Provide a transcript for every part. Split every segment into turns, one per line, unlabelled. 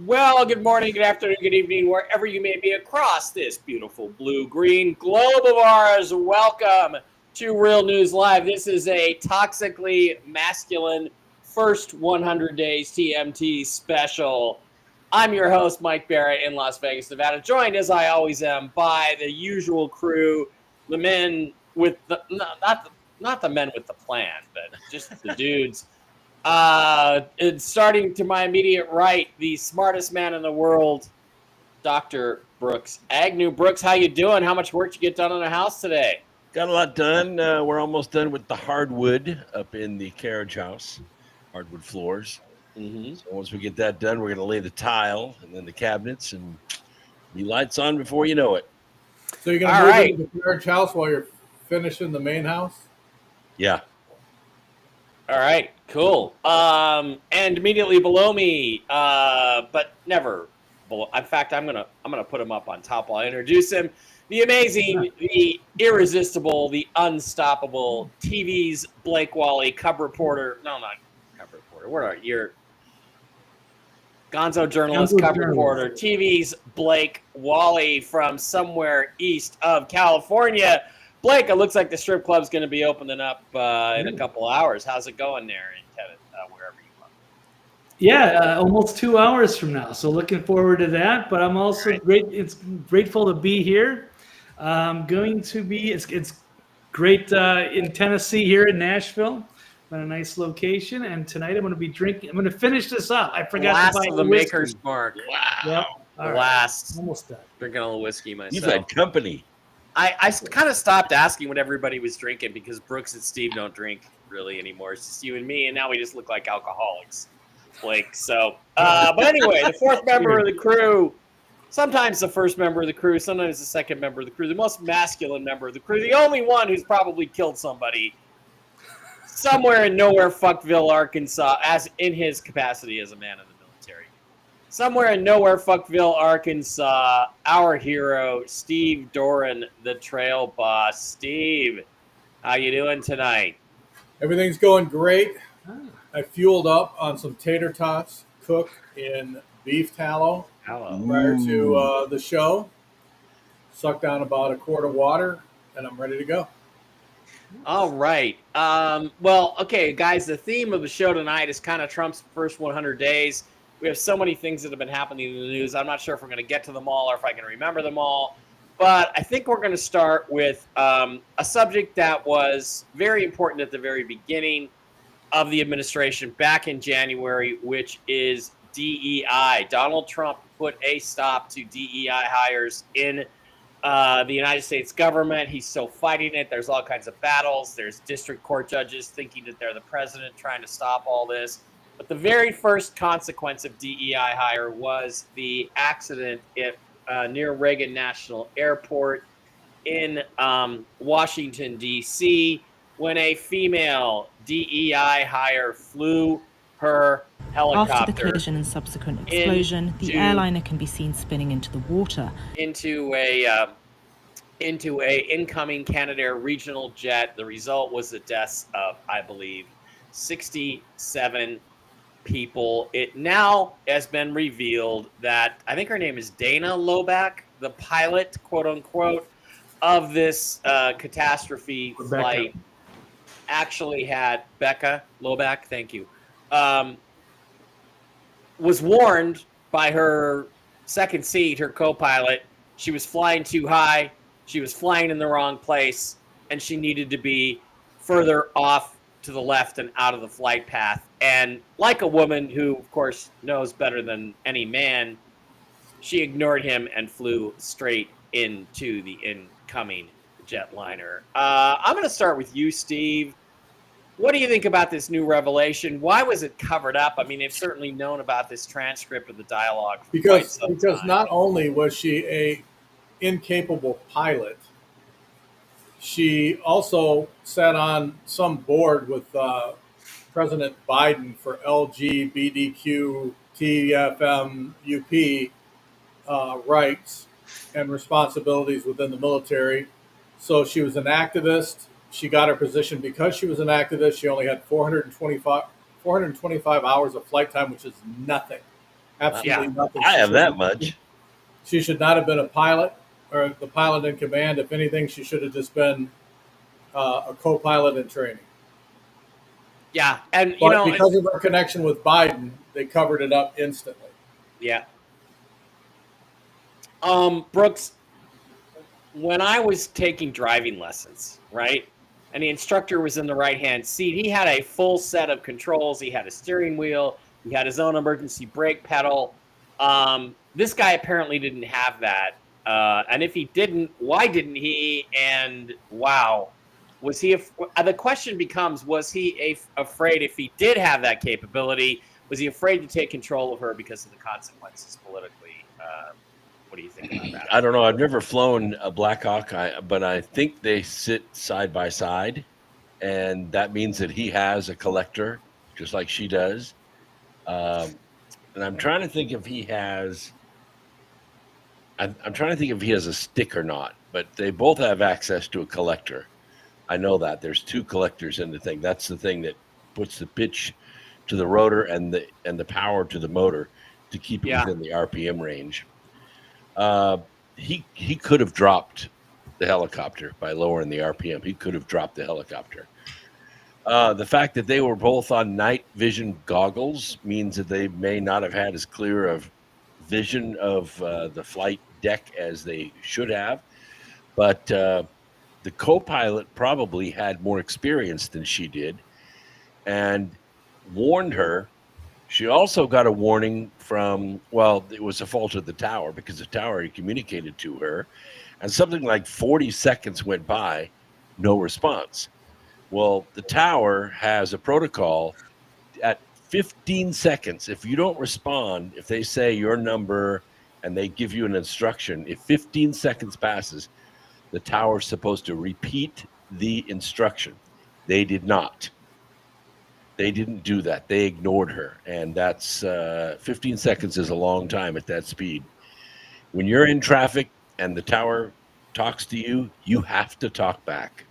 Well, good morning, good afternoon, good evening, wherever you may be across this beautiful blue-green globe of ours. Welcome to Real News Live. This is a toxically masculine first 100 days TMT special. I'm your host, Mike Barrett in Las Vegas, Nevada, joined as I always am by the usual crew, the men with the, not the men with the plan, but just the dudes. It's starting to my immediate right, the smartest man in the world, Dr. Brooks Agnew. Brooks, how you doing? How much work did you get done on the house today?
Got a lot done. We're almost done with the hardwood up in the carriage house, hardwood floors.
Mm-hmm.
So once we get that done, we're going to lay the tile and then the cabinets and be lights on before you know it.
So you're going to move into the carriage house while you're finishing the main house?
Yeah.
All right, cool. And immediately below me, but never below. In fact, I'm gonna put him up on top while I introduce him. The amazing, the irresistible, the unstoppable TV's Blake Wally, cub reporter. No, not cub reporter. What are you? Gonzo journalist, cub reporter. TV's Blake Wally from somewhere east of California. Blake, it looks like the strip club's going to be opening up in a couple hours. How's it going there in wherever you are?
Yeah, almost 2 hours from now. So looking forward to that. But I'm also It's grateful to be here. It's great in Tennessee here in Nashville. On a nice location, and tonight I'm going to be drinking. I'm going to finish this up. I forgot to buy
the
whiskey.
Maker's Mark.
Wow.
Yep. Last.
Almost done.
Drinking a little whiskey myself.
You've had company.
I kind of stopped asking what everybody was drinking because Brooks and Steve don't drink really anymore. It's just you and me, and now we just look like alcoholics, Blake. So, but anyway, the fourth member of the crew, sometimes the first member of the crew, sometimes the second member of the crew, the most masculine member of the crew, the only one who's probably killed somebody somewhere in nowhere, Fuckville, Arkansas, as in his capacity as a man in the military. Somewhere in nowhere, Fuckville, Arkansas, our hero, Steve Doran, the trail boss. Steve, how you doing tonight?
Everything's going great. I fueled up on some tater tots cooked in beef tallow prior to the show. Sucked down about a quart of water, and I'm ready to go.
All right. Well, okay, guys, the theme of the show tonight is kind of Trump's first 100 days. We have so many things that have been happening in the news. I'm not sure if we're going to get to them all or if I can remember them all. But I think we're going to start with a subject that was very important at the very beginning of the administration back in January, which is DEI. Donald Trump put a stop to DEI hires in the United States government. He's still fighting it. There's all kinds of battles. There's district court judges thinking that they're the president trying to stop all this. But the very first consequence of DEI hire was the accident near Reagan National Airport in Washington, D.C., when a female DEI hire flew her helicopter.
After the collision and subsequent explosion, the airliner can be seen spinning into the water.
Into a incoming Canadair regional jet. The result was the deaths of, I believe, 67 people. It now has been revealed that I think her name is Dana Loback, the pilot, quote unquote, of this catastrophe flight, actually had Becca Loback. Thank you. Was warned by her second seat, her co-pilot, she was flying too high, she was flying in the wrong place, and she needed to be further off to the left and out of the flight path. And like a woman who, of course, knows better than any man, she ignored him and flew straight into the incoming jetliner. I'm going to start with you, Steve. What do you think about this new revelation? Why was it covered up? I mean, they've certainly known about this transcript of the dialogue for
because
quite some time.
Not only was she a incapable pilot, she also sat on some board with President Biden for LGBTQ TFMUP rights and responsibilities within the military. So she was an activist. She got her position because she was an activist. She only had 425 hours of flight time, which is nothing. Absolutely nothing.
I
She
have
should-
that much.
She should not have been a pilot or the pilot in command. If anything, she should have just been a co-pilot in training.
Yeah, and
But because of her connection with Biden, they covered it up instantly.
yeah. Brooks, when I was taking driving lessons, right, and the instructor was in the right-hand seat, he had a full set of controls. He had a steering wheel. He had his own emergency brake pedal. This guy apparently didn't have that. And if he didn't, why didn't he? And wow, was he? The question becomes: was he afraid if he did have that capability? Was he afraid to take control of her because of the consequences politically? What do you think about that?
I don't know. I've never flown a Black Hawk, but I think they sit side by side, and that means that he has a collector, just like she does. And I'm trying to think if he has. I'm trying to think if he has a stick or not, but they both have access to a collector. I know that there's two collectors in the thing. That's the thing that puts the pitch to the rotor and the power to the motor to keep it within the RPM range. He could have dropped the helicopter by lowering the RPM. He could have dropped the helicopter. The fact that they were both on night vision goggles means that they may not have had as clear of vision of the flight deck as they should have. But the co-pilot probably had more experience than she did and warned her. She also got a warning from, well, it was a fault of the tower because the tower had communicated to her, and something like 40 seconds went by, no response. Well, the tower has a protocol at 15 seconds. If you don't respond, if they say your number and they give you an instruction, if 15 seconds passes, the tower's supposed to repeat the instruction. They did not. They didn't do that. They ignored her. And that's 15 seconds is a long time at that speed. When you're in traffic and the tower talks to you, you have to talk back.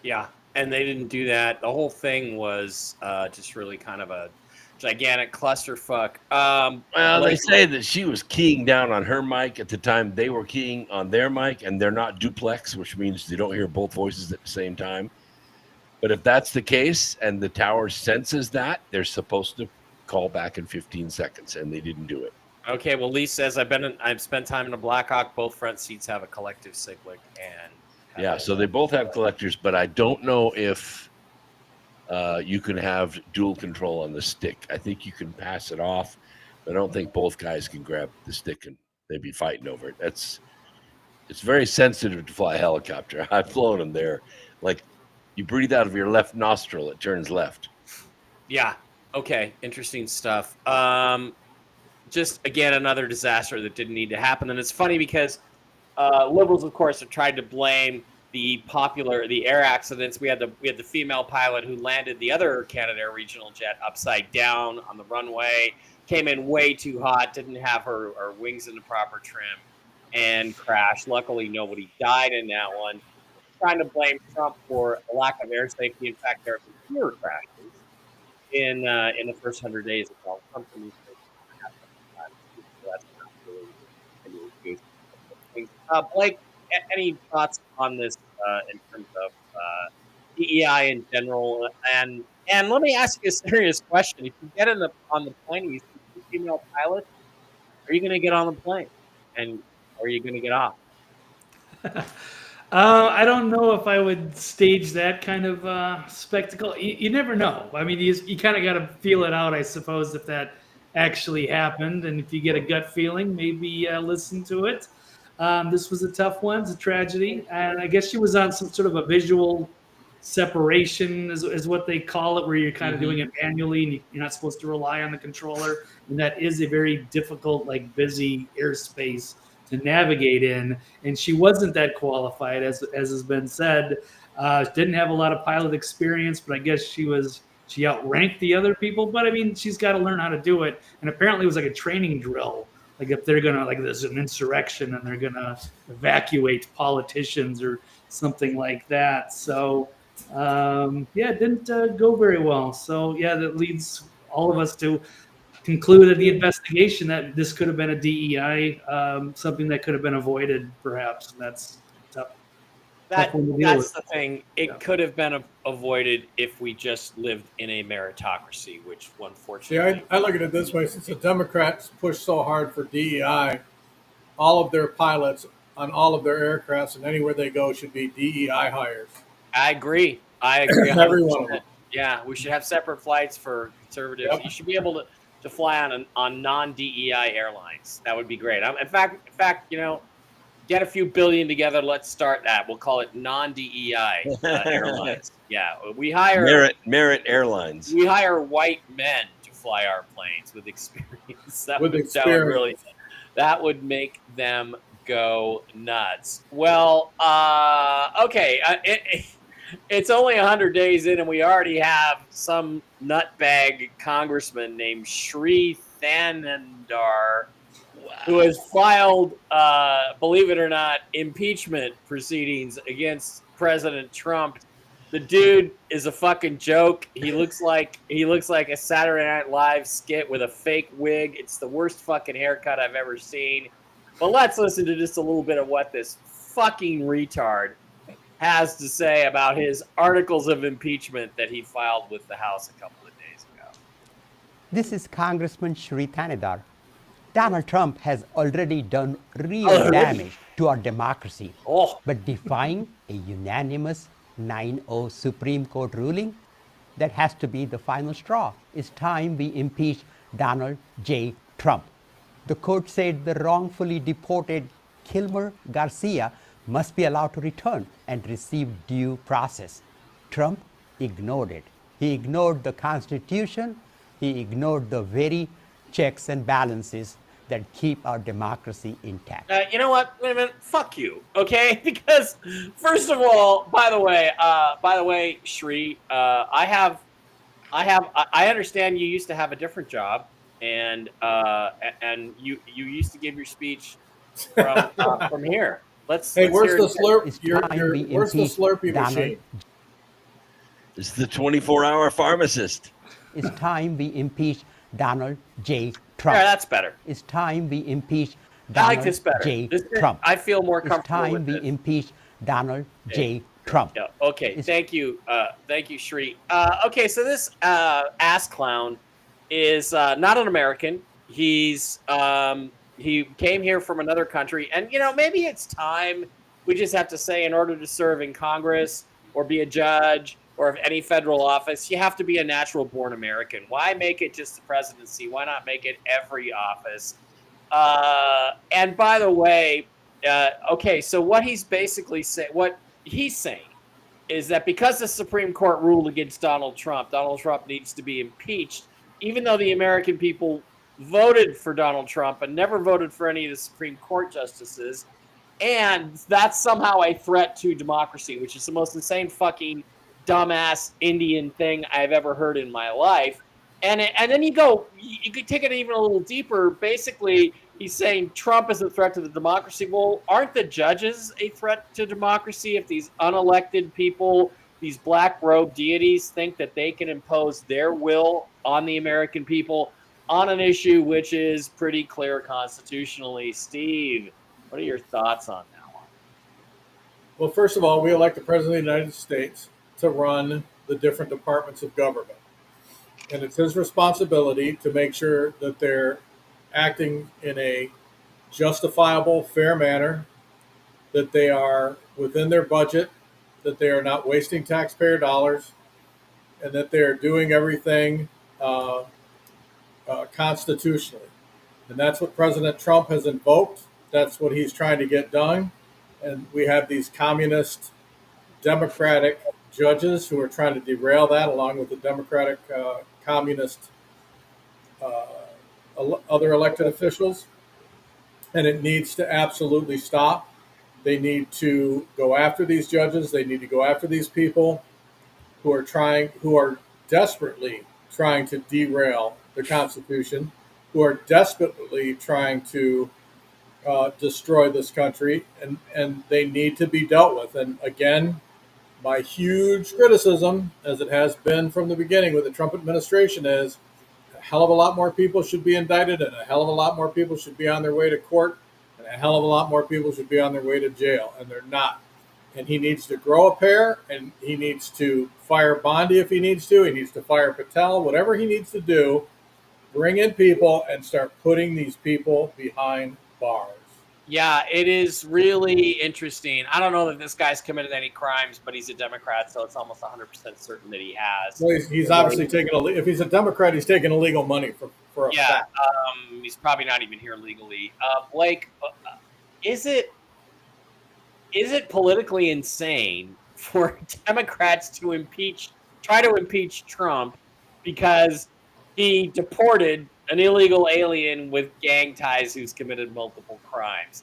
Yeah, and they didn't do that. The whole thing was just really kind of a gigantic clusterfuck.
Well, they say that she was keying down on her mic at the time they were keying on their mic, and they're not duplex, which means they don't hear both voices at the same time. But if that's the case and the tower senses that, they're supposed to call back in 15 seconds, and they didn't do it.
Okay, well, Lee says I've spent time in a Black Hawk. Both front seats have a collective cyclic, and
yeah, so they both have collectors, but I don't know if you can have dual control on the stick. I think you can pass it off, but I don't think both guys can grab the stick and they'd be fighting over it. It's very sensitive to fly a helicopter. I've flown them there. Like, you breathe out of your left nostril, it turns left.
Yeah. Okay. Interesting stuff. Just again, another disaster that didn't need to happen. And it's funny because liberals, of course, have tried to blame the air accidents. We had the female pilot who landed the other Canadair regional jet upside down on the runway, came in way too hot, didn't have her wings in the proper trim, and crashed. Luckily, nobody died in that one. Trying to blame Trump for a lack of air safety. In fact, there are some fewer crashes in the first 100 days of Donald Trump. That's not really Blake, any thoughts on this in terms of DEI in general? And let me ask you a serious question: if you get on the plane and you see two female pilots, are you going to get on the plane, and are you going to get off?
I don't know if I would stage that kind of spectacle. You never know. I mean, you kind of got to feel it out, I suppose, if that actually happened. And if you get a gut feeling, maybe listen to it. This was a tough one. It's a tragedy. And I guess she was on some sort of a visual separation is what they call it, where you're kind of doing it manually and you're not supposed to rely on the controller. And that is a very difficult, busy airspace to navigate in, and she wasn't that qualified, as has been said. Didn't have a lot of pilot experience, but I guess she outranked the other people. But I mean, she's got to learn how to do it. And apparently, it was like a training drill. Like if they're gonna there's an insurrection and they're gonna evacuate politicians or something like that. So it didn't go very well. So yeah, that leads all of us to concluded the investigation that this could have been a DEI, something that could have been avoided, perhaps. And that's tough. Tough one to deal
That's
with.
the thing. It could have been avoided if we just lived in a meritocracy, which
See,
unfortunately.
I look at it this way: since the Democrats push so hard for DEI, all of their pilots on all of their aircrafts and anywhere they go should be DEI hires.
I agree. 100%.
Every one of them.
Yeah, we should have separate flights for conservatives.
Yep.
You should be able to fly on non-DEI airlines. That would be great. In fact, get a few billion together. Let's start that. We'll call it non-DEI airlines. Yeah, we hire
Merit Airlines.
We hire white men to fly our planes with experience. That would make them go nuts. Well, okay. It's only 100 days in, and we already have some nutbag congressman named Sri Thanandar who has filed, believe it or not, impeachment proceedings against President Trump. The dude is a fucking joke. He looks like a Saturday Night Live skit with a fake wig. It's the worst fucking haircut I've ever seen. But let's listen to just a little bit of what this fucking retard has to say about his articles of impeachment that he filed with the House a couple of days ago.
This is Congressman Sri Thanandar. Donald Trump has already done real damage to our democracy. But defying a unanimous 9-0 Supreme Court ruling, that has to be the final straw. It's time we impeach Donald J. Trump. The court said the wrongfully deported Kilmer Garcia must be allowed to return and receive due process. Trump ignored it. He ignored the Constitution. He ignored the very checks and balances that keep our democracy intact.
You know what? Wait a minute. Fuck you. Okay? Because first of all, by the way, Shri, I understand you used to have a different job, and you used to give your speech from here. Let's
where's the slurp?
Where's
the Slurpee machine?
It's the 24-hour pharmacist.
It's time we impeach Donald J. Trump.
Yeah, that's better.
It's time we impeach
I like
Donald
this better.
J. Trump.
I feel more
It's
comfortable
time
with
we
this.
impeach Donald J. Trump.
Yeah. Okay. Thank you, Shri. Okay, so this ass clown is not an American. He came here from another country, and maybe it's time we just have to say, in order to serve in Congress or be a judge or of any federal office, you have to be a natural-born American. Why make it just the presidency? Why not make it every office? And by the way, okay, so what he's basically saying, is that because the Supreme Court ruled against Donald Trump needs to be impeached, even though the American people voted for Donald Trump and never voted for any of the Supreme Court justices, and that's somehow a threat to democracy, which is the most insane fucking dumbass Indian thing I've ever heard in my life. And then you could take it even a little deeper. Basically, he's saying Trump is a threat to the democracy. Well, aren't the judges a threat to democracy if these unelected people, these black robe deities, think that they can impose their will on the American people on an issue which is pretty clear constitutionally? Steve, what are your thoughts on that one?
Well, first of all, we elect the President of the United States to run the different departments of government. And it's his responsibility to make sure that they're acting in a justifiable, fair manner, that they are within their budget, that they are not wasting taxpayer dollars, and that they're doing everything constitutionally. And that's what President Trump has invoked. That's what he's trying to get done. And we have these communist, democratic judges who are trying to derail that, along with the democratic, communist, other elected officials. And it needs to absolutely stop. They need to go after these judges. They need to go after these people who are desperately trying to derail the Constitution, who are desperately trying to destroy this country, and they need to be dealt with. And again, my huge criticism, as it has been from the beginning with the Trump administration, is hell of a lot more people should be indicted, and a hell of a lot more people should be on their way to court, and a hell of a lot more people should be on their way to jail, and they're not. And he needs to grow a pair, and he needs to fire Bondi if he needs to. He needs to fire Patel, whatever he needs to do, bring in people and start putting these people behind bars.
Yeah, it is really interesting. I don't know that this guy's committed any crimes, but he's a Democrat, so it's almost 100% certain that he has.
Well, he's obviously taking if he's a Democrat, he's taking illegal money for a fact.
He's probably not even here legally. Blake, is it politically insane for Democrats to try to impeach Trump because he deported an illegal alien with gang ties who's committed multiple crimes?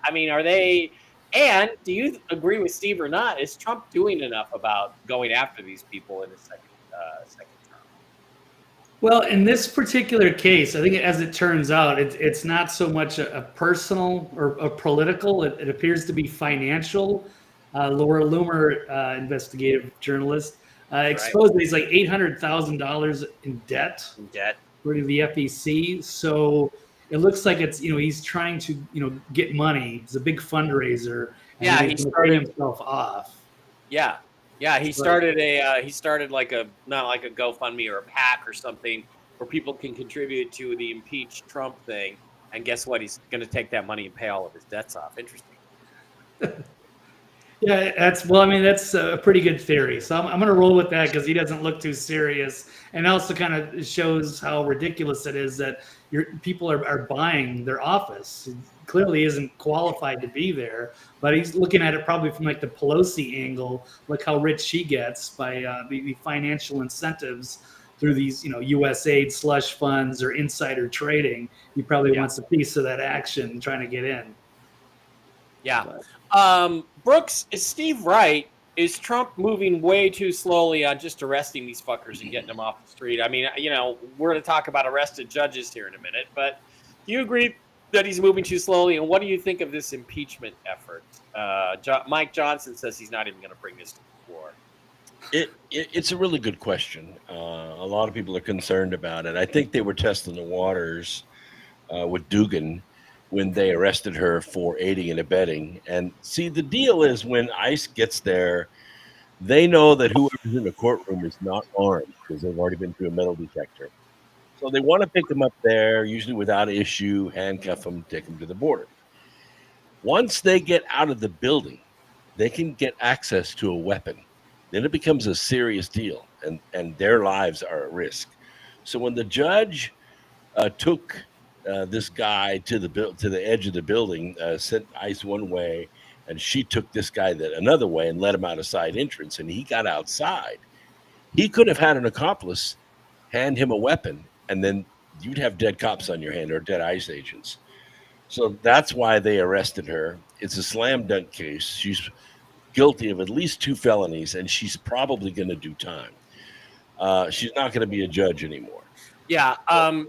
Are they? And do you agree with Steve or not? Is Trump doing enough about going after these people in his second term?
Well, in this particular case, I think as it turns out, it's not so much a personal or a political. It appears to be financial. Laura Loomer, investigative journalist, exposed that he's like $800,000 in debt. According to the FEC. So it looks like it's, he's trying to, get money. It's a big fundraiser. And he started himself off.
Yeah. Yeah, he started like not like a GoFundMe or a PAC or something where people can contribute to the impeach Trump thing. And guess what? He's going to take that money and pay all of his debts off. Interesting.
Yeah, that's a pretty good theory. So I'm going to roll with that because he doesn't look too serious, and also kind of shows how ridiculous it is that people are buying their office. He clearly isn't qualified to be there, but he's looking at it probably from like the Pelosi angle, like how rich she gets by the financial incentives through these, USAID slush funds or insider trading. He probably wants a piece of that action trying to get in.
Yeah. Brooks, is Steve right? Is Trump moving way too slowly on just arresting these fuckers and getting them off the street? I mean, we're going to talk about arrested judges here in a minute, but do you agree that he's moving too slowly? And what do you think of this impeachment effort? Mike Johnson says he's not even going to bring this to the floor.
It's a really good question. A lot of people are concerned about it. I think they were testing the waters with Dugan when they arrested her for aiding and abetting. And see, the deal is when ICE gets there, they know that whoever's in the courtroom is not armed because they've already been through a metal detector. So they want to pick them up there, usually without issue, handcuff them, take them to the border. Once they get out of the building, they can get access to a weapon. Then it becomes a serious deal, and their lives are at risk. So when the judge took this guy to the edge of the building, sent ICE one way, and she took this guy another way and let him out a side entrance, and he got outside. He could have had an accomplice hand him a weapon, and then you'd have dead cops on your hand or dead ICE agents. So that's why they arrested her. It's a slam dunk case. She's guilty of at least 2 felonies, and she's probably going to do time. She's not going to be a judge anymore.
Yeah,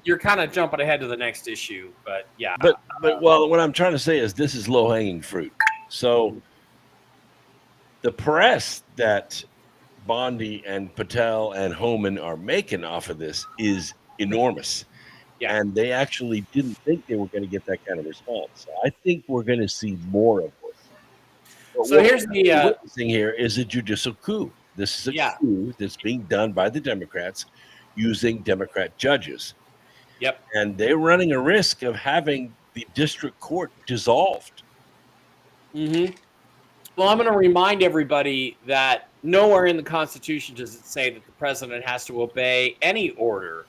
you're kind of jumping ahead to the next issue, but yeah.
But what I'm trying to say is this is low-hanging fruit. So the press that Bondi and Patel and Homan are making off of this is enormous.
Yeah.
And they actually didn't think they were going to get that kind of response. So I think we're going to see more of this. But
so here's the
thing here is a judicial coup. This is a coup that's being done by the Democrats using Democrat judges.
Yep.
And they're running a risk of having the district court dissolved.
Mm-hmm. Well, I'm going to remind everybody that nowhere in the Constitution does it say that the president has to obey any order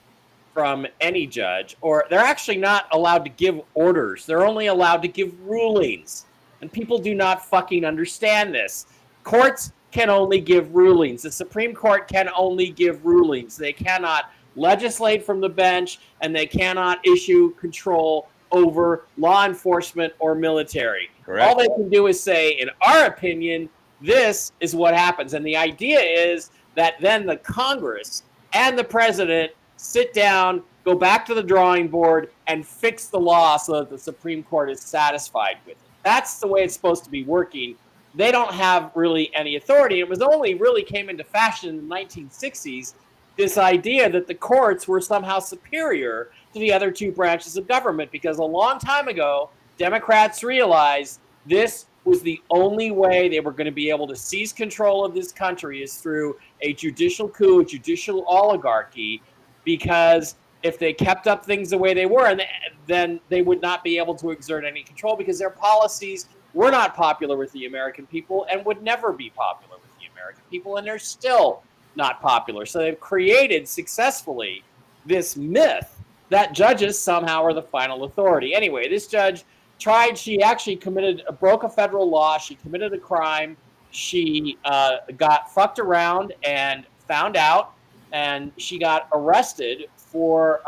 from any judge, or they're actually not allowed to give orders. They're only allowed to give rulings. And people do not fucking understand this. Courts can only give rulings. The Supreme Court can only give rulings. They cannot legislate from the bench, and they cannot issue control over law enforcement or military.
Correct.
All they can do is say, in our opinion, this is what happens. And the idea is that then the Congress and the president sit down, go back to the drawing board, and fix the law so that the Supreme Court is satisfied with it. That's the way it's supposed to be working. They don't have really any authority. It was only really came into fashion in the 1960s this idea that the courts were somehow superior to the other two branches of government, because a long time ago, Democrats realized this was the only way they were going to be able to seize control of this country is through a judicial coup, a judicial oligarchy, because if they kept up things the way they were, then they would not be able to exert any control because their policies were not popular with the American people and would never be popular with the American people, and they're still not popular. So they've created successfully this myth that judges somehow are the final authority. Anyway, this judge she actually broke a federal law. She committed a crime. She got fucked around and found out, and she got arrested for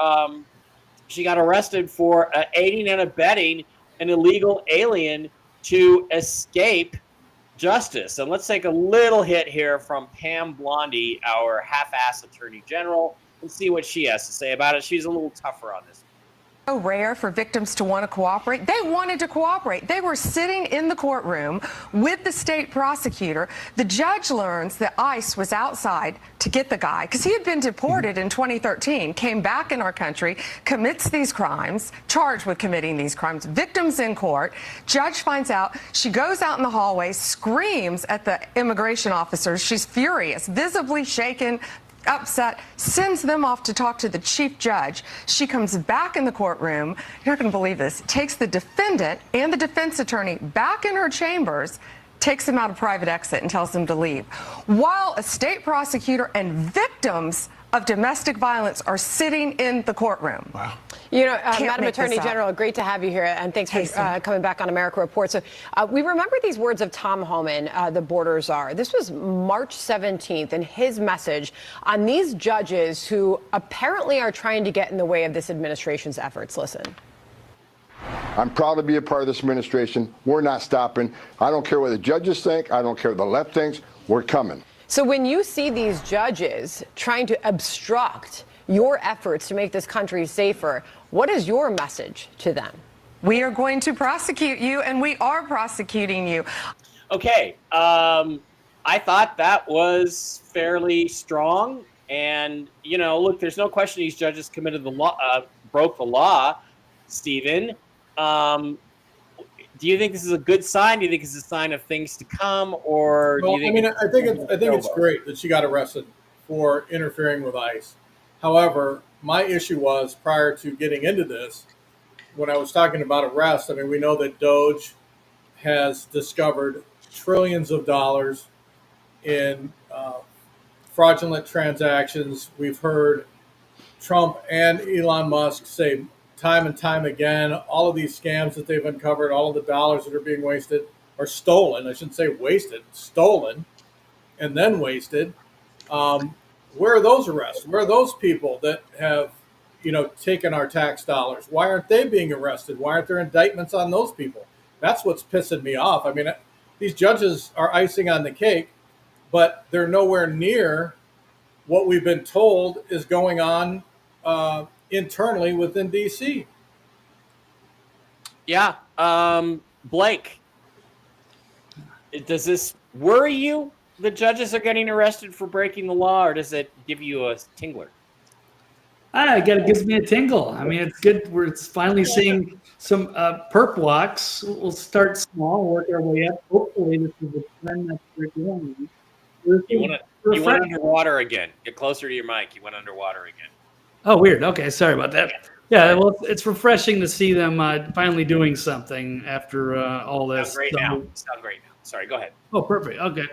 aiding and abetting an illegal alien to escape justice. And let's take a little hit here from Pam Blondie, our half-ass attorney general, and see what she has to say about it. She's a little tougher on this.
So rare for victims to want to cooperate. They wanted to cooperate. They were sitting in the courtroom with the state prosecutor. The judge learns that ICE was outside to get the guy because he had been deported in 2013, came back in our country, commits these crimes, charged with committing these crimes, victims in court. Judge finds out. She goes out in the hallway, screams at the immigration officers. She's furious, visibly shaken, upset, sends them off to talk to the chief judge. She comes back in the courtroom, you're not going to believe this, takes the defendant and the defense attorney back in her chambers, takes them out a private exit and tells them to leave, while a state prosecutor and victims of domestic violence are sitting in the courtroom.
Wow.
You know, Madam Attorney General, great to have you here, and thanks for coming back on America Report. So we remember these words of Tom Homan, the border czar. This was March 17th, and his message on these judges who apparently are trying to get in the way of this administration's efforts. Listen.
I'm proud to be a part of this administration. We're not stopping. I don't care what the judges think. I don't care what the left thinks. We're coming.
So when you see these judges trying to obstruct your efforts to make this country safer, what is your message to them?
We are going to prosecute you, and we are prosecuting you.
Okay, I thought that was fairly strong. And, you know, look, there's no question these judges committed the law, broke the law, Stephen. Do you think this is a good sign? Do you think it's a sign of things to come, or do you think?
I think it's great that she got arrested for interfering with ICE. However, my issue was prior to getting into this, when I was talking about arrest. I mean, we know that Doge has discovered trillions of dollars in fraudulent transactions. We've heard Trump and Elon Musk say time and time again, all of these scams that they've uncovered, all of the dollars that are being wasted or stolen. I shouldn't say wasted, stolen, and then wasted. Where are those arrests? Where are those people that have, taken our tax dollars? Why aren't they being arrested? Why aren't there indictments on those people? That's what's pissing me off. I mean, these judges are icing on the cake, but they're nowhere near what we've been told is going on internally within D.C.
Yeah. Blake, does this worry you? The judges are getting arrested for breaking the law, or does it give you a tingler?
It gives me a tingle. I mean, it's good. We're finally seeing some perp walks. We'll start small, work our way up. Hopefully, this is a trend that we're doing.
You went underwater again. Get closer to your mic. You went underwater again.
Oh, weird. Okay, sorry about that. Yeah, well, it's refreshing to see them finally doing something after all this.
Sound great now. Sorry, go ahead.
Oh, perfect. Okay.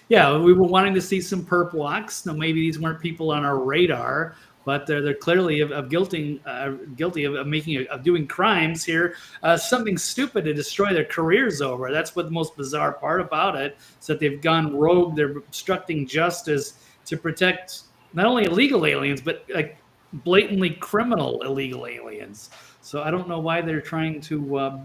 Yeah, we were wanting to see some perp walks. Now, maybe these weren't people on our radar, but they're clearly guilty of doing crimes here, something stupid to destroy their careers over. That's what the most bizarre part about it is that they've gone rogue. They're obstructing justice to protect not only illegal aliens, but like blatantly criminal illegal aliens. So I don't know why they're trying to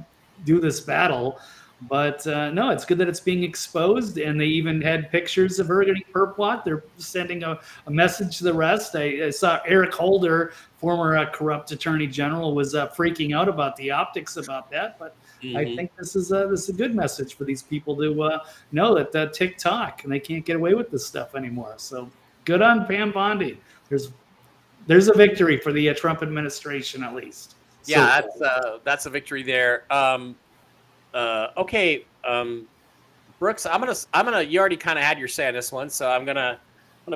do this battle. But no, it's good that it's being exposed, and they even had pictures of her getting perp walked. They're sending a message to the rest. I saw Eric Holder, former corrupt attorney general, was freaking out about the optics about that. But I think this is a good message for these people to know that TikTok, and they can't get away with this stuff anymore. So Good on Pam Bondi. There's a victory for the Trump administration, at least.
Yeah, that's a victory there. Okay, Brooks, I'm gonna. You already kind of had your say on this one, so I'm gonna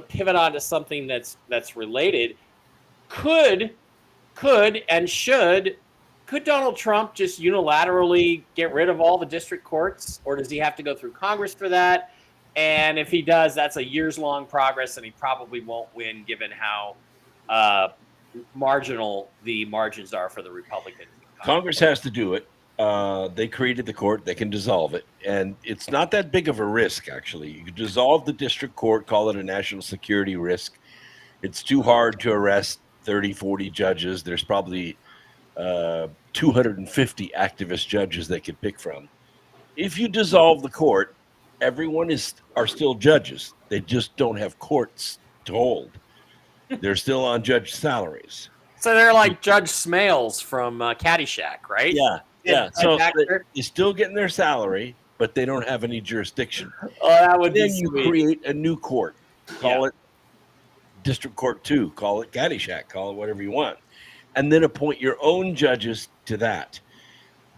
pivot on to something that's related. Could and could Donald Trump just unilaterally get rid of all the district courts, or does he have to go through Congress for that? And if he does, that's a years-long progress, and he probably won't win, given how marginal the margins are for the Republicans.
Congress has to do it. They created the court. They can dissolve it. And it's not that big of a risk, actually. You could dissolve the district court, call it a national security risk. It's too hard to arrest 30, 40 judges. There's probably 250 activist judges they could pick from. If you dissolve the court, everyone are still judges. They just don't have courts to hold. They're still on judge salaries.
So they're like Judge Smales from Caddyshack, right?
Yeah. So they're still getting their salary, but they don't have any jurisdiction.
Oh, that would
then
be
you
sweet.
create a new court. Call it District Court 2. Call it Caddyshack. Call it whatever you want. And then appoint your own judges to that.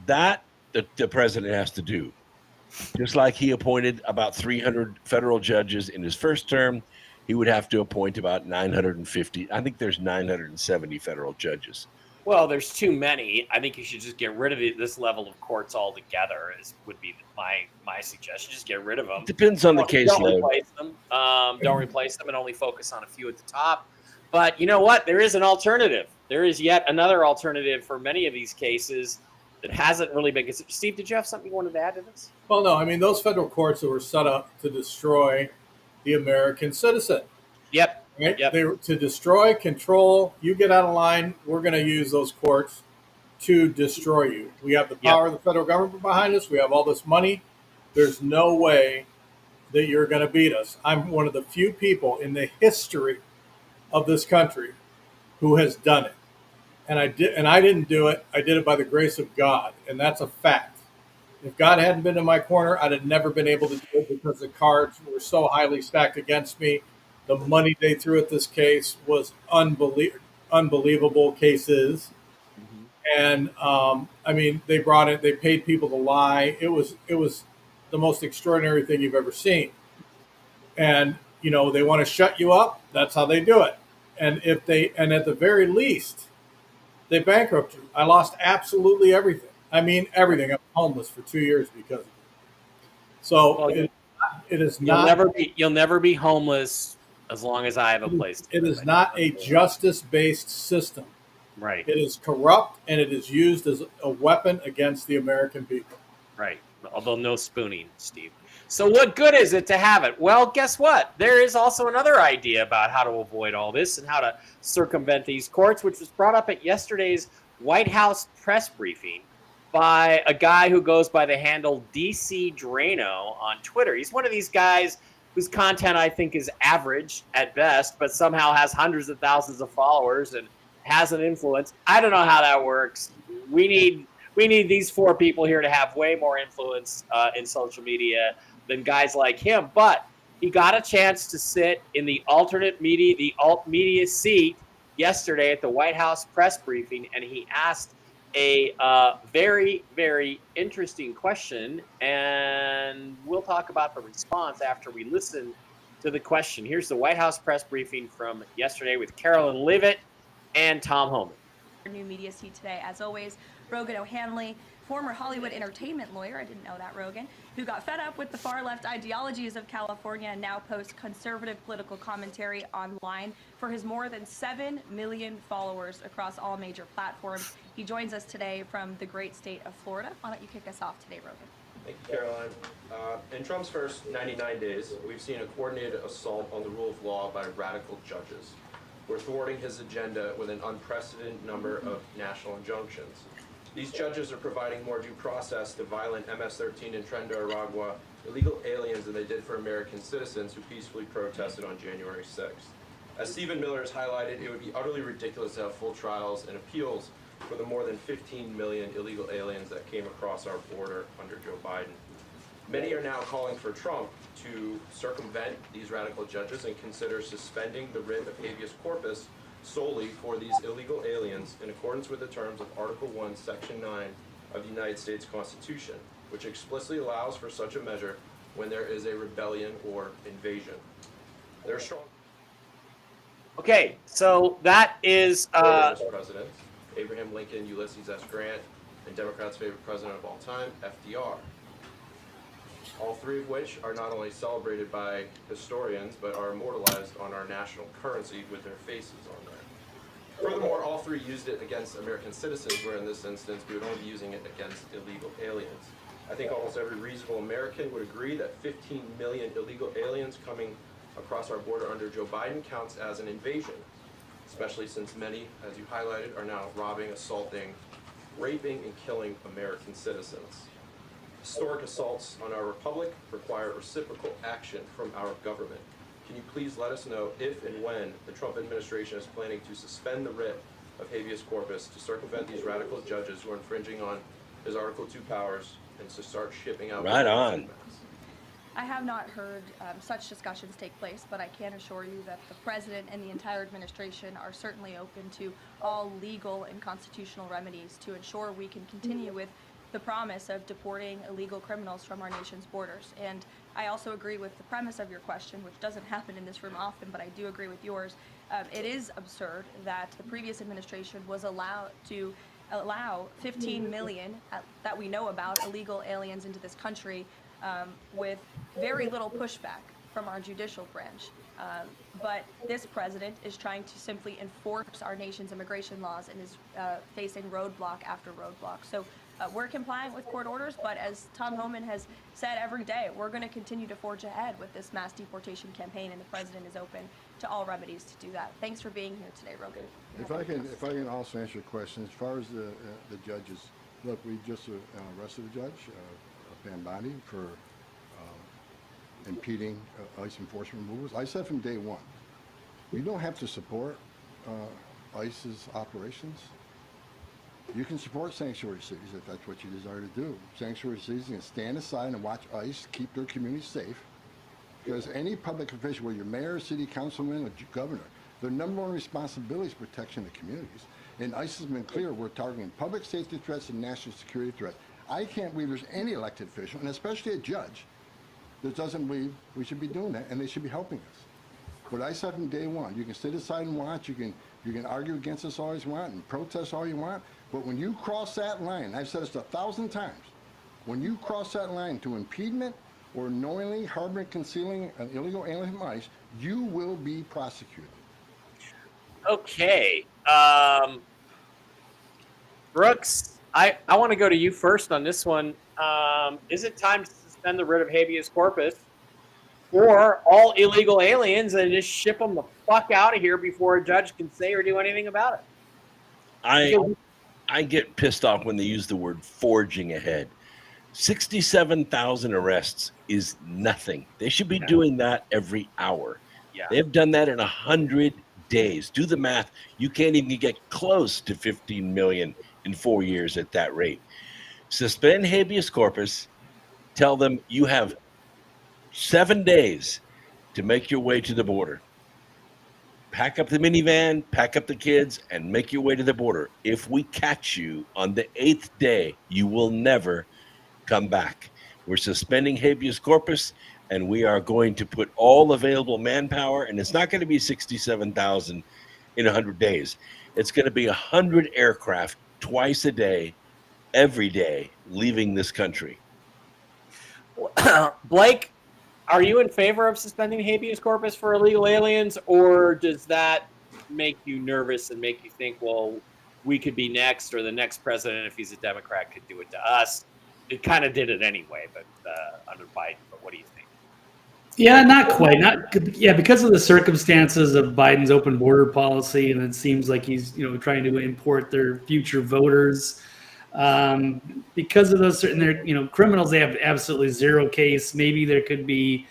That the president has to do. Just like he appointed about 300 federal judges in his first term, he would have to appoint about 950. I think there's 970 federal judges.
Well, there's too many. I think you should just get rid of this level of courts altogether. Would be my suggestion. Just get rid of them.
Depends on the caseload.
Don't replace them. Don't replace them, and only focus on a few at the top. But you know what? There is an alternative. There is yet another alternative for many of these cases that hasn't really been considered. Steve, did you have something you wanted to add to this?
Well, no. I mean, those federal courts that were set up to destroy the American citizen.
Yep.
Right?
Yep.
They were to destroy, control. You get out of line, we're going to use those courts to destroy you. We have the power of the federal government behind us. We have all this money. There's no way that you're going to beat us. I'm one of the few people in the history of this country who has done it. And I didn't do it. I did it by the grace of God, and that's a fact. If God hadn't been in my corner, I'd have never been able to do it because the cards were so highly stacked against me. The money they threw at this case was unbelievable cases. And I mean, they paid people to lie. It was the most extraordinary thing you've ever seen. And, you know, they want to shut you up. That's how they do it. And at the very least, they bankrupt you. I lost absolutely everything. I mean, everything. I'm homeless for 2 years because of it. So it is not.
You'll never be homeless as long as I have a place.
It is not a justice-based system.
Right.
It is corrupt, and it is used as a weapon against the American people.
Right. Although no spooning, Steve. So what good is it to have it? Well, guess what? There is also another idea about how to avoid all this and how to circumvent these courts, which was brought up at yesterday's White House press briefing by a guy who goes by the handle DC Drano on Twitter. He's one of these guys whose content I think is average at best, but somehow has hundreds of thousands of followers and has an influence. I don't know how that works. We need these four people here to have way more influence in social media than guys like him. But he got a chance to sit in the alternate media, the alt media seat yesterday at the White House press briefing, and he asked a very, very interesting question, and we'll talk about the response after we listen to the question. Here's the White House press briefing from yesterday with Carolyn Leavitt and Tom Homan.
New media seat today, as always, Rogan O'Hanley, former Hollywood entertainment lawyer, I didn't know that, Rogan, who got fed up with the far-left ideologies of California and now posts conservative political commentary online for his more than 7 million followers across all major platforms. He joins us today from the great state of Florida. Why don't you kick us off today, Rogan?
Thank you, Caroline. In Trump's first 99 days, we've seen a coordinated assault on the rule of law by radical judges. We're thwarting his agenda with an unprecedented number of national injunctions. These judges are providing more due process to violent MS-13 and Tren de Aragua illegal aliens than they did for American citizens who peacefully protested on January 6th. As Stephen Miller has highlighted, it would be utterly ridiculous to have full trials and appeals for the more than 15 million illegal aliens that came across our border under Joe Biden. Many are now calling for Trump to circumvent these radical judges and consider suspending the writ of habeas corpus solely for these illegal aliens in accordance with the terms of Article 1, Section 9 of the United States Constitution, which explicitly allows for such a measure when there is a rebellion or invasion. There are strong...
Okay, so that is...
President, Abraham Lincoln, Ulysses S. Grant, and Democrats' favorite president of all time, FDR. All three of which are not only celebrated by historians, but are immortalized on our national currency with their faces on there. Furthermore, all three used it against American citizens, where in this instance, we would only be using it against illegal aliens. I think almost every reasonable American would agree that 15 million illegal aliens coming across our border under Joe Biden counts as an invasion, especially since many, as you highlighted, are now robbing, assaulting, raping, and killing American citizens. Historic assaults on our republic require reciprocal action from our government. Can you please let us know if and when the Trump administration is planning to suspend the writ of habeas corpus to circumvent these radical judges who are infringing on his Article 2 powers and to start shipping out...
Right on.
I have not heard such discussions take place, but I can assure you that the president and the entire administration are certainly open to all legal and constitutional remedies to ensure we can continue with the promise of deporting illegal criminals from our nation's borders. And I also agree with the premise of your question, which doesn't happen in this room often, but I do agree with yours. It is absurd that the previous administration was allowed to allow 15 million that we know about illegal aliens into this country with very little pushback from our judicial branch. But this president is trying to simply enforce our nation's immigration laws and is facing roadblock after roadblock. So we're complying with court orders, but as Tom Homan has said every day, we're going to continue to forge ahead with this mass deportation campaign, and the president is open to all remedies to do that. Thanks for being here today, Rogan.
If I can also answer your question, as far as the judges, look, we just arrested a judge, Van Bondi, for impeding ICE enforcement removals. I said from day one, you don't have to support ICE's operations. You can support sanctuary cities if that's what you desire to do. Sanctuary cities can stand aside and watch ICE keep their communities safe, because any public official, whether you're mayor, city councilman, or governor, their number one responsibility is protection of the communities. And ICE has been clear, we're targeting public safety threats and national security threats. I can't believe there's any elected official, and especially a judge, that doesn't believe we should be doing that, and they should be helping us. But I said from day one, you can sit aside and watch, you can argue against us all you want and protest all you want, but when you cross that line, I've said this 1,000 times, when you cross that line to impediment or knowingly harboring, concealing an illegal alien from ICE, you will be prosecuted.
Okay. Brooks, I want to go to you first on this one. Is it time to suspend the writ of habeas corpus for all illegal aliens and just ship them the fuck out of here before a judge can say or do anything about it?
I get pissed off when they use the word forging ahead. 67,000 arrests is nothing. They should be doing that every hour.
Yeah.
They've done that in 100 days. Do the math. You can't even get close to 15 million in 4 years at that rate. Suspend habeas corpus. Tell them you have 7 days to make your way to the border. Pack up the minivan, pack up the kids, and make your way to the border. If we catch you on the 8th day, you will never come back. We're suspending habeas corpus, and we are going to put all available manpower, and it's not going to be 67,000 in 100 days. It's going to be 100 aircraft twice a day, every day, leaving this country.
Blake, are you in favor of suspending habeas corpus for illegal aliens, or does that make you nervous and make you think, well, we could be next, or the next president, if he's a Democrat, could do it to us? It kind of did it anyway, but under Biden. But what do you think?
Yeah, not quite. Because of the circumstances of Biden's open border policy, and it seems like he's trying to import their future voters. Because of those certain, criminals, they have absolutely zero case. Maybe there could be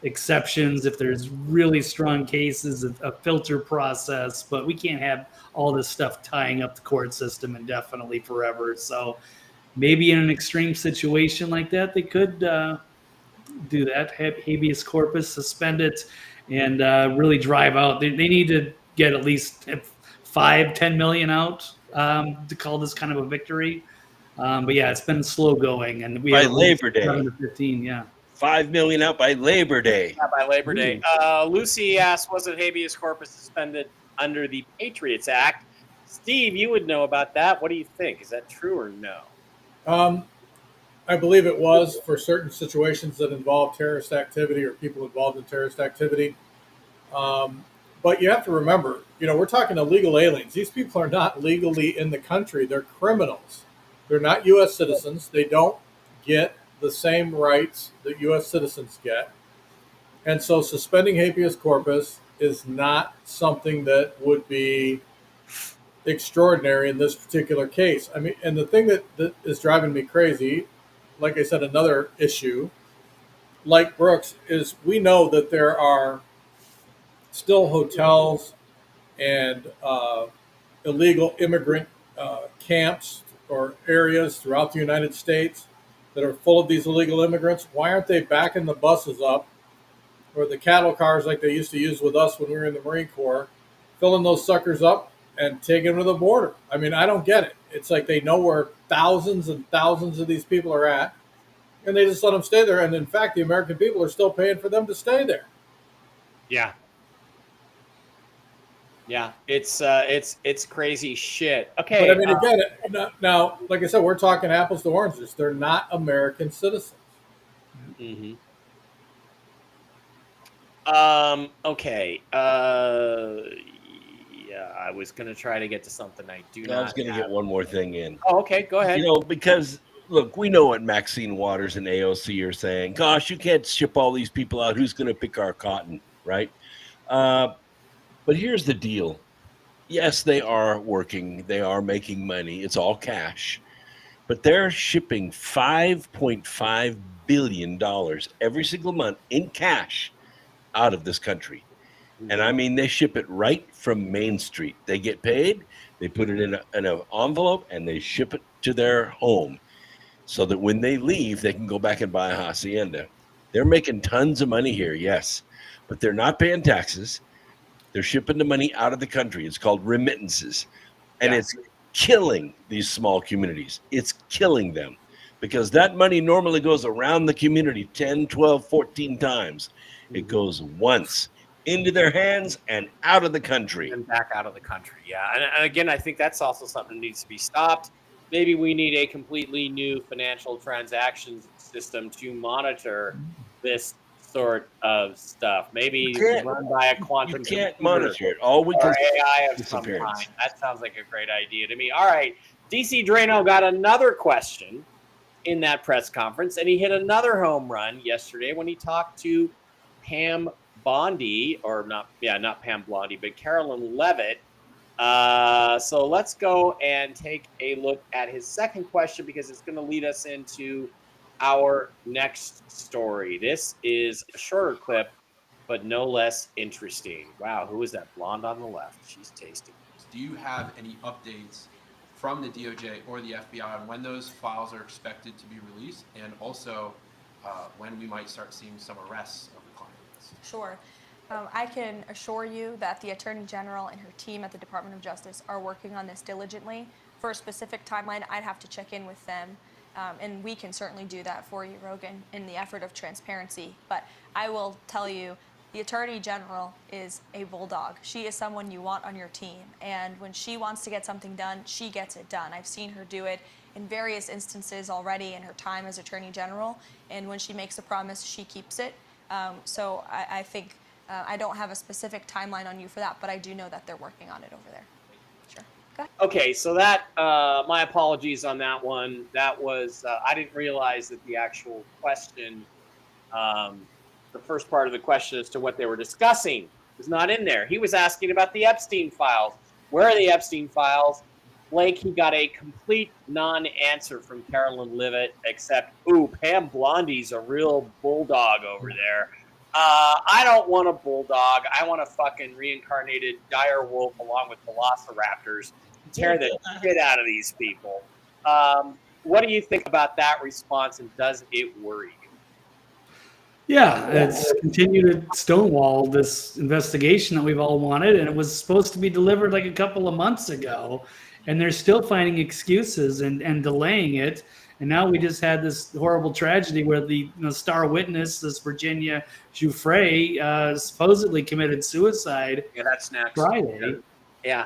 exceptions if there's really strong cases, a filter process, but we can't have all this stuff tying up the court system indefinitely forever. So maybe in an extreme situation like that, they could do that. Habeas corpus, suspend it, and really drive out. They need to get at least 5-10 million out to call this kind of a victory. But yeah, it's been slow going, and we
By
have
Labor Day.
7 to 15. Yeah,
5 million out by Labor Day.
Yeah, by Labor Day. Lucy asked, wasn't habeas corpus suspended under the Patriots Act? Steve, you would know about that. What do you think? Is that true or no?
I believe it was for certain situations that involve terrorist activity or people involved in terrorist activity. But you have to remember, we're talking illegal aliens. These people are not legally in the country. They're criminals. They're not U.S. citizens. They don't get the same rights that U.S. citizens get. And so suspending habeas corpus is not something that would be extraordinary in this particular case. I mean, and the thing that is driving me crazy, like I said, another issue, like Brooks, is we know that there are still hotels and illegal immigrant camps or areas throughout the United States that are full of these illegal immigrants. Why aren't they backing the buses up or the cattle cars like they used to use with us when we were in the Marine Corps, filling those suckers up and taking them to the border? I mean, I don't get it. It's like they know where thousands and thousands of these people are at, and they just let them stay there. And in fact, the American people are still paying for them to stay there.
Yeah. Yeah, it's crazy shit. Okay.
But I mean, again, now, like I said, we're talking apples to oranges. They're not American citizens.
Mm-hmm. Okay. Yeah, I was gonna try to get to something I do not.
I was gonna get one more thing in.
Oh, okay, go ahead.
Because look, we know what Maxine Waters and AOC are saying. Gosh, you can't ship all these people out. Who's gonna pick our cotton, right? But here's the deal. Yes, they are working. They are making money. It's all cash. But they're shipping $5.5 billion every single month in cash out of this country. And I mean, they ship it right from Main Street. They get paid, they put it in an envelope, and they ship it to their home so that when they leave, they can go back and buy a hacienda. They're making tons of money here, yes, but they're not paying taxes. They're shipping the money out of the country. It's called remittances. And it's killing these small communities. It's killing them because that money normally goes around the community 10, 12, 14 times. It goes once into their hands and out of the country.
And back out of the country, yeah. And again, I think that's also something that needs to be stopped. Maybe we need a completely new financial transactions system to monitor this sort of stuff. Maybe run by a quantum
You can't
computer
monitor it. All we
or
can
AI of some kind. That sounds like a great idea to me. All right, DC Drano got another question in that press conference, and he hit another home run yesterday when he talked to Pam Bondi, or not Pam Bondi, but Carolyn Levitt. So let's go and take a look at his second question because it's going to lead us into our next story. This is a shorter clip, but no less interesting. Wow, who is that blonde on the left? She's tasty.
Do you have any updates from the DOJ or the FBI on when those files are expected to be released, and also when we might start seeing some arrests of the clients?
Sure. I can assure you that the Attorney General and her team at the Department of Justice are working on this diligently. For a specific timeline, I'd have to check in with them, and we can certainly do that for you, Rogan, in the effort of transparency. But I will tell you, the Attorney General is a bulldog. She is someone you want on your team, and when she wants to get something done, she gets it done. I've seen her do it in various instances already in her time as Attorney General, and when she makes a promise, she keeps it. So I think I don't have a specific timeline on you for that, but I do know that they're working on it over there. Sure. Go ahead.
Okay, so that, my apologies on that one. That was, I didn't realize that the actual question, the first part of the question as to what they were discussing was not in there. He was asking about the Epstein files. Where are the Epstein files? Blake, he got a complete non-answer from Carolyn Levitt, except, Pam Blondie's a real bulldog over there. I don't want a bulldog. I want a fucking reincarnated dire wolf along with velociraptors to tear the shit out of these people. What do you think about that response, and does it worry you?
Yeah, it's continued to stonewall this investigation that we've all wanted, and it was supposed to be delivered like a couple of months ago, and they're still finding excuses and delaying it. And now we just had this horrible tragedy where the star witness, this Virginia Giuffre, supposedly committed suicide.
Yeah, that's next.
Friday.
Yeah.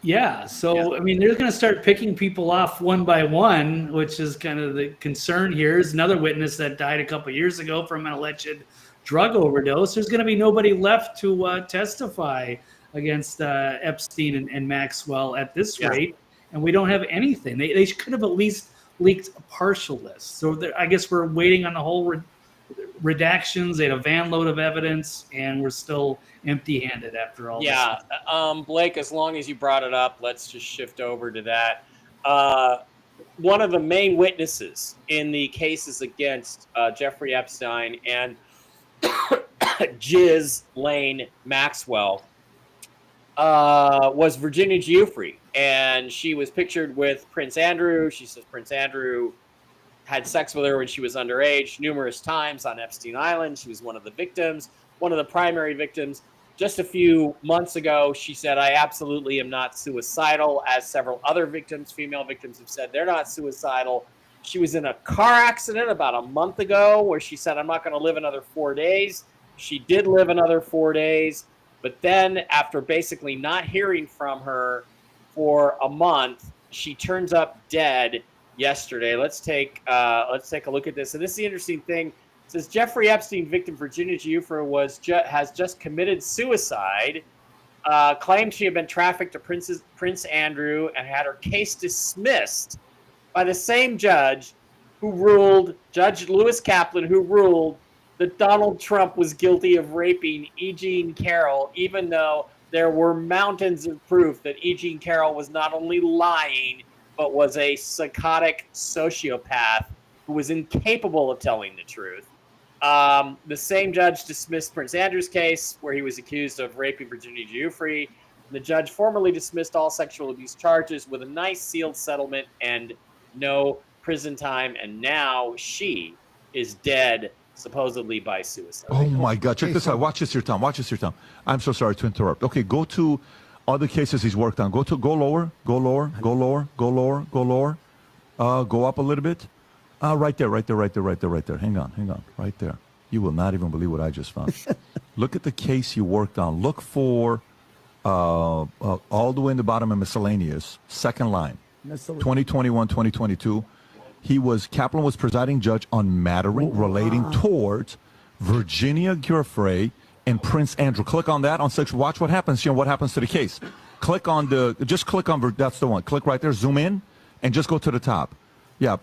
Yeah. So, I mean, they're going to start picking people off one by one, which is kind of the concern here. There's another witness that died a couple of years ago from an alleged drug overdose. There's going to be nobody left to testify against Epstein and Maxwell at this rate. And we don't have anything. They could have at least leaked a partial list. So I guess we're waiting on the whole redactions. They had a van load of evidence, and we're still empty-handed after all this.
Blake, as long as you brought it up, let's just shift over to that. One of the main witnesses in the cases against Jeffrey Epstein and Ghislaine Maxwell was Virginia Giuffre, and she was pictured with Prince Andrew. She says Prince Andrew had sex with her when she was underage numerous times on Epstein Island. She was one of the victims, one of the primary victims. Just a few months ago, she said, I absolutely am not suicidal, as several other victims, female victims, have said they're not suicidal. She was in a car accident about a month ago where she said, I'm not going to live another 4 days. She did live another 4 days. But then after basically not hearing from her for a month, she turns up dead yesterday. Let's take a look at this. And this is the interesting thing. It says Jeffrey Epstein victim Virginia Giuffre has just committed suicide. Claimed she had been trafficked to Prince Andrew and had her case dismissed by the same judge who ruled, Judge Lewis Kaplan, who ruled that Donald Trump was guilty of raping E. Jean Carroll, even though there were mountains of proof that E. Jean Carroll was not only lying, but was a psychotic sociopath who was incapable of telling the truth. The same judge dismissed Prince Andrew's case, where he was accused of raping Virginia Giuffre. The judge formally dismissed all sexual abuse charges with a nice sealed settlement and no prison time. And now she is dead, supposedly by suicide.
Oh my God! Check this out. Watch this here, Tom. Watch this here, Tom. I'm so sorry to interrupt. Okay, go to other cases he's worked on. Go lower. Go up a little bit. Right there. Hang on. Right there. You will not even believe what I just found. Look at the case he worked on. Look for all the way in the bottom of miscellaneous, second line, 2021, 2022. Kaplan was presiding judge on matter relating towards Virginia Giuffre and Prince Andrew. Click on that on section. Watch what happens here. What happens to the case? Click on that's the one. Click right there. Zoom in and just go to the top. Yeah.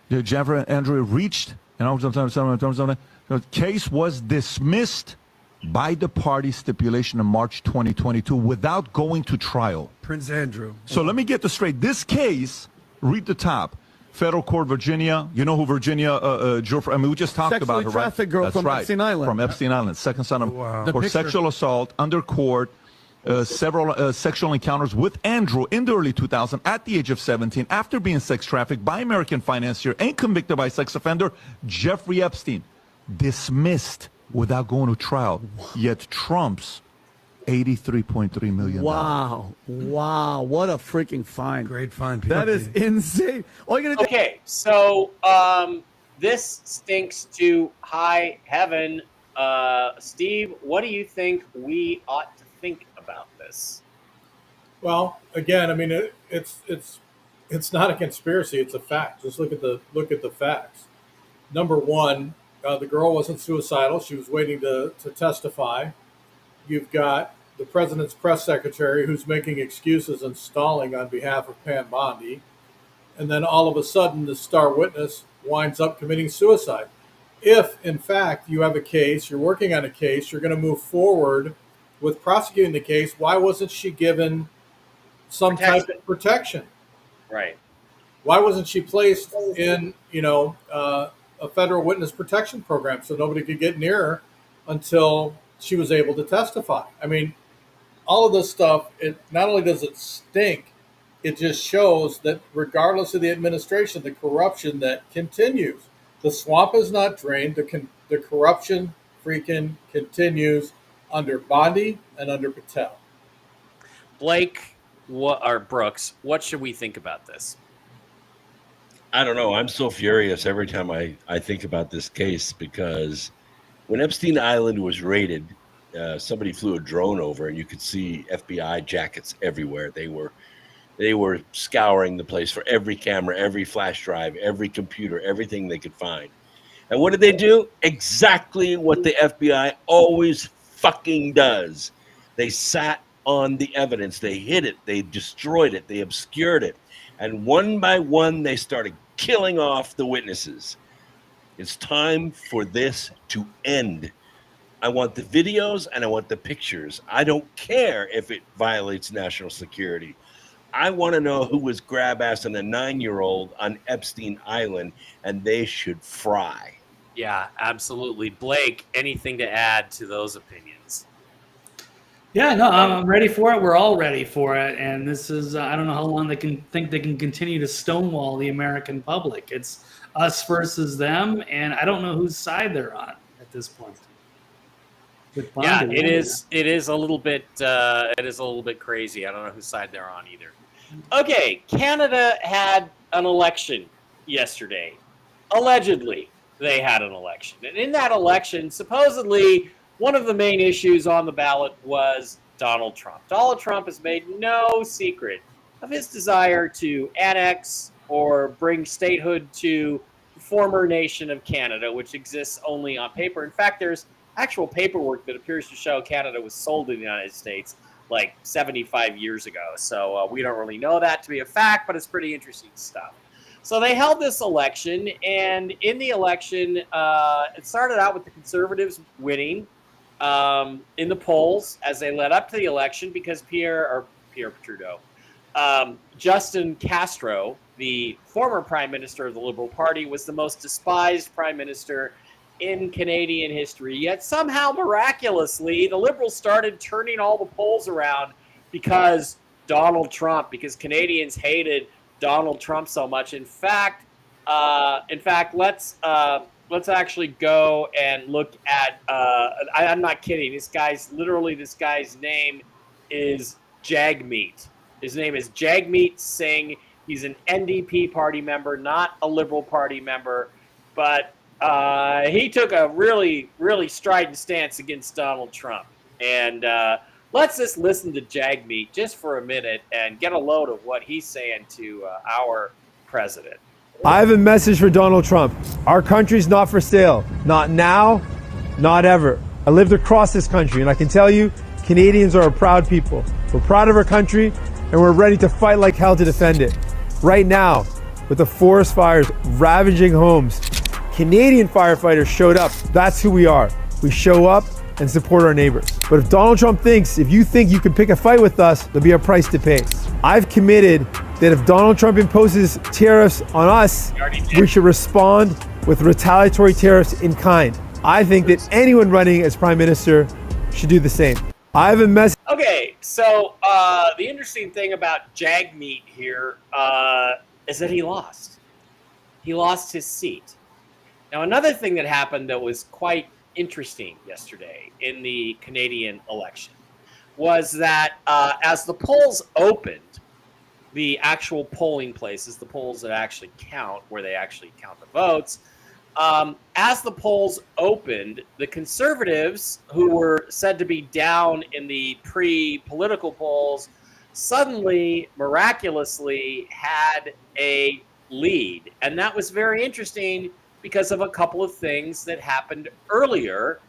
Jeffrey Andrew reached. The case was dismissed by the party stipulation in March 2022 without going to trial.
Prince Andrew.
So let me get this straight. This case, read the top. Federal Court, Virginia. You know who Virginia Giuffre? I mean, we just talked about her, right?
Trafficked girl from Epstein Island.
From Epstein Island, second son of for sexual assault under court, several sexual encounters with Andrew in the early 2000s at the age of 17 after being sex trafficked by American financier and convicted by sex offender Jeffrey Epstein. Dismissed without going to trial. Yet Trump's $83.3 million.
Wow. What a freaking find.
Great find.
That is insane.
Okay, so this stinks to high heaven. Steve, what do you think we ought to think about this?
Well, again, I mean, it's not a conspiracy. It's a fact. Just look at the facts. Number one, the girl wasn't suicidal. She was waiting to testify. You've got the president's press secretary who's making excuses and stalling on behalf of Pam Bondi. And then all of a sudden, the star witness winds up committing suicide. If, in fact, you have a case, you're working on a case, you're going to move forward with prosecuting the case, why wasn't she given some type of protection?
Right.
Why wasn't she placed in, a federal witness protection program so nobody could get near her until she was able to testify? I mean, all of this stuff, it not only does it stink, it just shows that regardless of the administration, the corruption that continues. The swamp is not drained. the corruption freaking continues under Bondi and under Patel.
Blake, Brooks, what should we think about this?
I don't know. I'm so furious every time I think about this case, because when Epstein Island was raided, somebody flew a drone over and you could see FBI jackets everywhere. They were scouring the place for every camera, every flash drive, every computer, everything they could find. And what did they do? Exactly what the FBI always fucking does. They sat on the evidence. They hid it. They destroyed it. They obscured it. And one by one, they started killing off the witnesses. It's time for this to end. I want the videos and I want the pictures. I don't care if it violates national security. I want to know who was grab-assing a 9-year-old on Epstein Island, and they should fry.
Yeah, absolutely. Blake, anything to add to those opinions?
Yeah, no, I'm ready for it. We're all ready for it. And this is, I don't know how long they can continue to stonewall the American public. It's us versus them, and I don't know whose side they're on at this point.
Yeah, it is a little bit crazy. I don't know whose side they're on either. Okay, Canada had an election yesterday. Allegedly, they had an election. And in that election, supposedly, one of the main issues on the ballot was Donald Trump. Donald Trump has made no secret of his desire to annex or bring statehood to the former nation of Canada, which exists only on paper. In fact, there's actual paperwork that appears to show Canada was sold to the United States like 75 years ago. So we don't really know that to be a fact, but it's pretty interesting stuff. So they held this election, and in the election, it started out with the Conservatives winning in the polls as they led up to the election because Pierre Trudeau, Justin Castro, the former prime minister of the Liberal Party, was the most despised prime minister in Canadian history. Yet somehow, miraculously, the Liberals started turning all the polls around because Canadians hated Donald Trump so much. In fact, let's actually go and look at. I'm not kidding. This guy's name is Jagmeet. His name is Jagmeet Singh. He's an NDP party member, not a Liberal Party member, but he took a really, really strident stance against Donald Trump. And let's just listen to Jagmeet just for a minute and get a load of what he's saying to our president.
I have a message for Donald Trump. Our country's not for sale. Not now, not ever. I lived across this country, and I can tell you, Canadians are a proud people. We're proud of our country, and we're ready to fight like hell to defend it. Right now, with the forest fires ravaging homes, Canadian firefighters showed up. That's who we are. We show up and support our neighbors. But if Donald Trump if you think you can pick a fight with us, there'll be a price to pay. I've committed that if Donald Trump imposes tariffs on us, we should respond with retaliatory tariffs in kind. I think that anyone running as prime minister should do the same. I have a message.
Okay, so the interesting thing about Jagmeet here is that he lost. He lost his seat. Now, another thing that happened that was quite interesting yesterday in the Canadian election was that as the polls opened, the actual polling places, the polls that actually count, where they actually count the votes, as the polls opened, the Conservatives, who were said to be down in the pre-political polls, suddenly, miraculously, had a lead. And that was very interesting because of a couple of things that happened earlier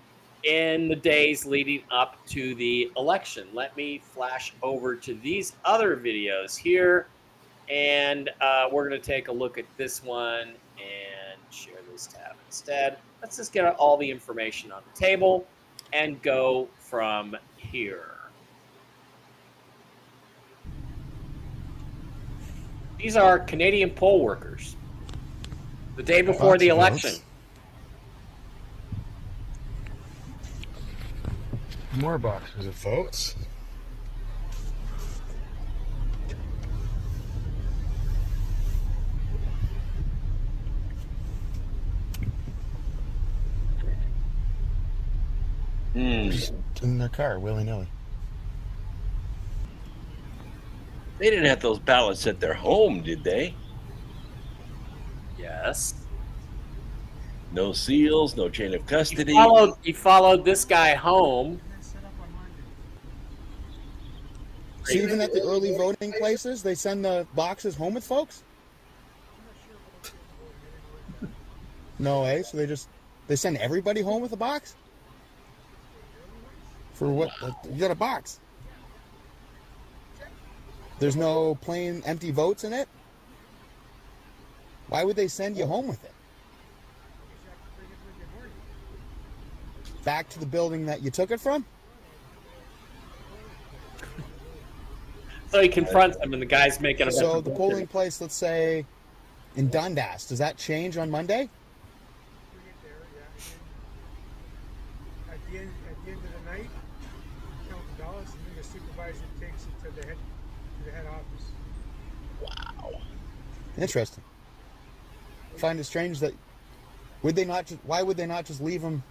in the days leading up to the election. Let me flash over to these other videos here, and we're going to take a look at this one and share this tab instead. Let's just get all the information on the table and go from here. These are Canadian poll workers. The day before the election.
More boxes of votes. Just in their car, willy-nilly.
They didn't have those ballots at their home, did they?
Yes.
No seals, no chain of custody.
He followed this guy home.
So even at the early voting places, they send the boxes home with folks? No way. So they send everybody home with a box? For what? You got a box. There's no plain empty votes in it? Why would they send you home with it? Back to the building that you took it from?
So he confronts him, and the guy's making a.
So the polling place, let's say, in Dundas, does that change on Monday?
At the end of the night, count the ballots, and then the supervisor takes it to the head office.
Wow. Interesting. I find it strange that why would they not just leave them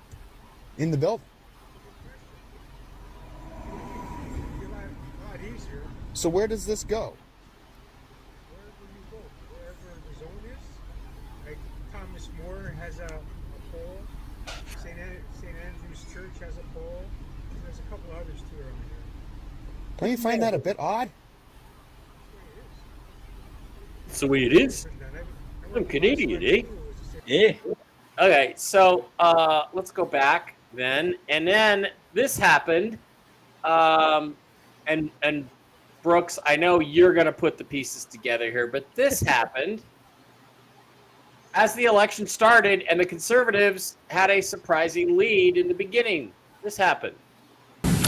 in the building?
It'd be a lot easier.
So where does this go?
Wherever the zone is. Like Thomas More has a pole. St. Andrew's Church has a pole. There's a couple others too around here.
Don't you find that a bit odd?
That's the way it is. I'm Canadian, eh?
Yeah.
Okay, so let's go back then, and then this happened, and Brooks, I know you're going to put the pieces together here, but this happened as the election started, and the Conservatives had a surprising lead in the beginning. This happened.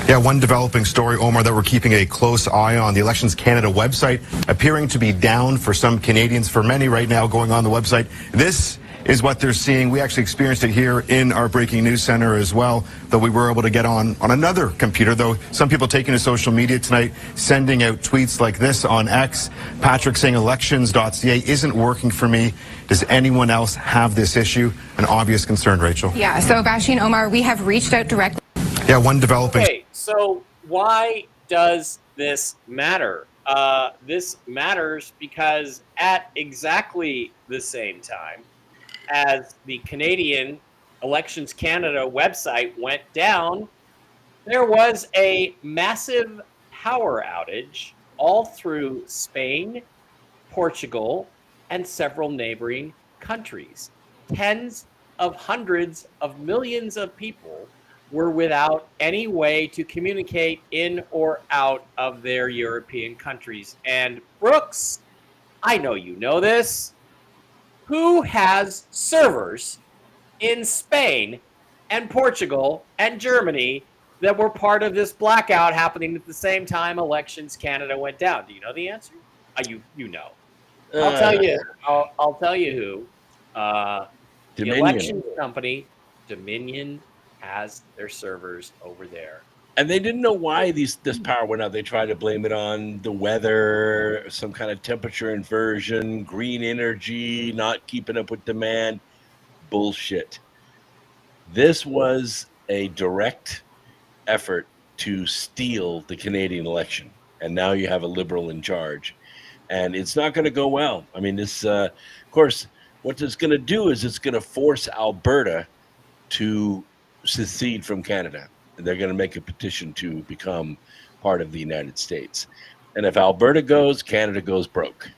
Yeah, one developing story, Omar, that we're keeping a close eye on. The Elections Canada website appearing to be down for some Canadians, for many right now going on the website. This is what they're seeing. We actually experienced it here in our breaking news center as well, though we were able to get on another computer, though some people taking to social media tonight, sending out tweets like this on X. Patrick saying elections.ca isn't working for me. Does anyone else have this issue? An obvious concern, Rachel.
Yeah, so Bashir Omar, we have reached out directly.
Yeah, one developing.
Okay, so why does this matter? This matters because at exactly the same time as the Canadian Elections Canada website went down, there was a massive power outage all through Spain, Portugal, and several neighboring countries. Tens of hundreds of millions of people were without any way to communicate in or out of their European countries. And Brooks, I know you know this. Who has servers in Spain and Portugal and Germany that were part of this blackout happening at the same time Elections Canada went down? Do you know the answer? You know. I'll tell you. I'll tell you who. The election company, Dominion, has their servers over there.
And they didn't know why this power went out. They tried to blame it on the weather, some kind of temperature inversion, green energy, not keeping up with demand. Bullshit. This was a direct effort to steal the Canadian election. And now you have a Liberal in charge. And it's not going to go well. I mean, this, of course, what it's going to do is it's going to force Alberta to secede from Canada. They're going to make a petition to become part of the United States. And if Alberta goes, Canada goes broke.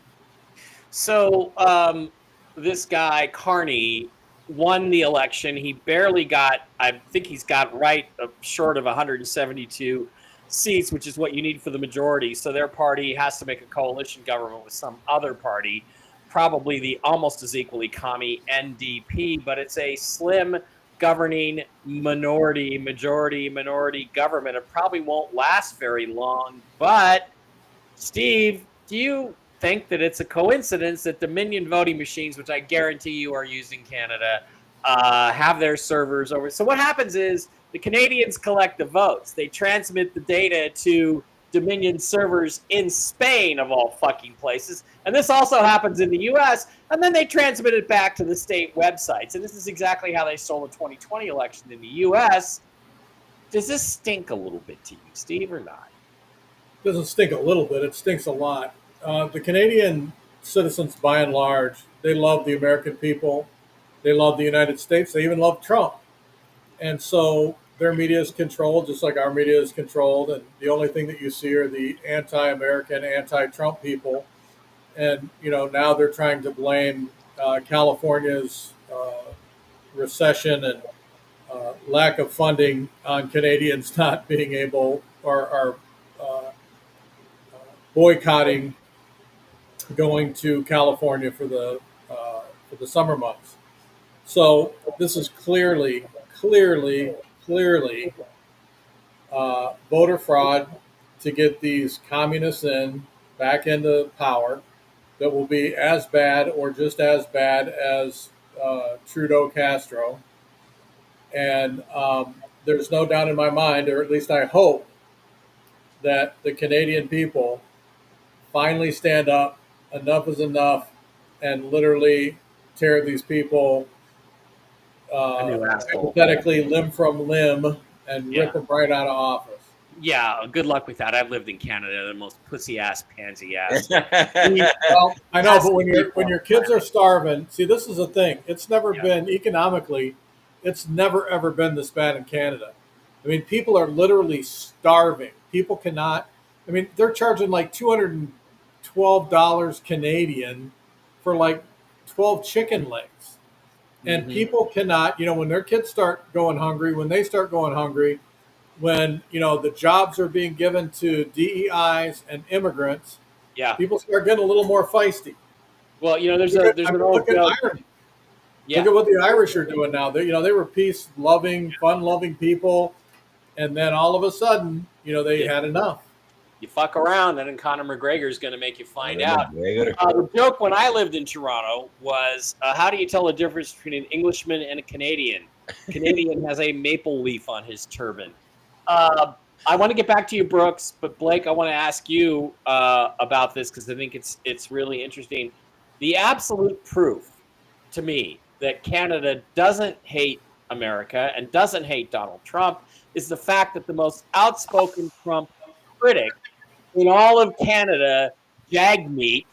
So this guy, Carney, won the election. He barely got, I think he's got right short of 172 seats, which is what you need for the majority. So their party has to make a coalition government with some other party, probably the almost as equally commie NDP, but it's a slim governing majority government. It probably won't last very long. But Steve, do you think that it's a coincidence that Dominion voting machines, which I guarantee you are using Canada, have their servers over? So what happens is the Canadians collect the votes. They transmit the data to Dominion servers in Spain, of all fucking places. And this also happens in the U.S., and then they transmit it back to the state websites. And this is exactly how they stole the 2020 election in the U.S. Does this stink a little bit to you, Steve, or not?
It doesn't stink a little bit. It stinks a lot. The Canadian citizens, by and large, they love the American people. They love the United States. They even love Trump. And so their media is controlled, just like our media is controlled. And the only thing that you see are the anti-American, anti-Trump people. And, now they're trying to blame California's recession and lack of funding on Canadians not being able or boycotting going to California for the summer months. So this is clearly voter fraud to get these communists back into power that will be as bad or just as bad as Trudeau Castro. And there's no doubt in my mind, or at least I hope, that the Canadian people finally stand up. Enough is enough, and literally tear these people hypothetically limb from limb and rip them right out of office.
Yeah, good luck with that. I've lived in Canada, the most pussy ass, pansy ass.
Well, I know, but when your kids are starving, see, this is the thing. It's never been economically, it's never ever been this bad in Canada. I mean, people are literally starving. People cannot. I mean, they're charging like $212 Canadian for like 12 chicken legs, and people cannot. When their kids start going hungry, when they start going hungry, when the jobs are being given to DEIs and immigrants, people start getting a little more feisty.
Well, there's an old joke.
Look at what the Irish are doing now. They were peace-loving, fun-loving people, and then all of a sudden, they had enough.
You fuck around, and then Conor McGregor is going to make you find out. The joke when I lived in Toronto was, how do you tell the difference between an Englishman and a Canadian? Canadian has a maple leaf on his turban. I want to get back to you, Brooks, but Blake, I want to ask you about this because I think it's really interesting. The absolute proof to me that Canada doesn't hate America and doesn't hate Donald Trump is the fact that the most outspoken Trump critic in all of Canada, Jagmeet,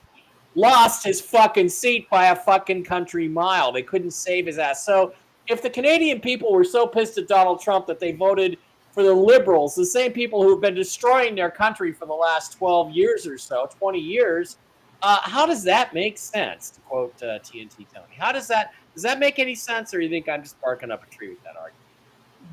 lost his fucking seat by a fucking country mile. They couldn't save his ass. So if the Canadian people were so pissed at Donald Trump that they voted for the Liberals, the same people who have been destroying their country for the last 12 years or so, 20 years, how does that make sense? To quote TNT Tony, does that make any sense, or you think I'm just barking up a tree with that argument?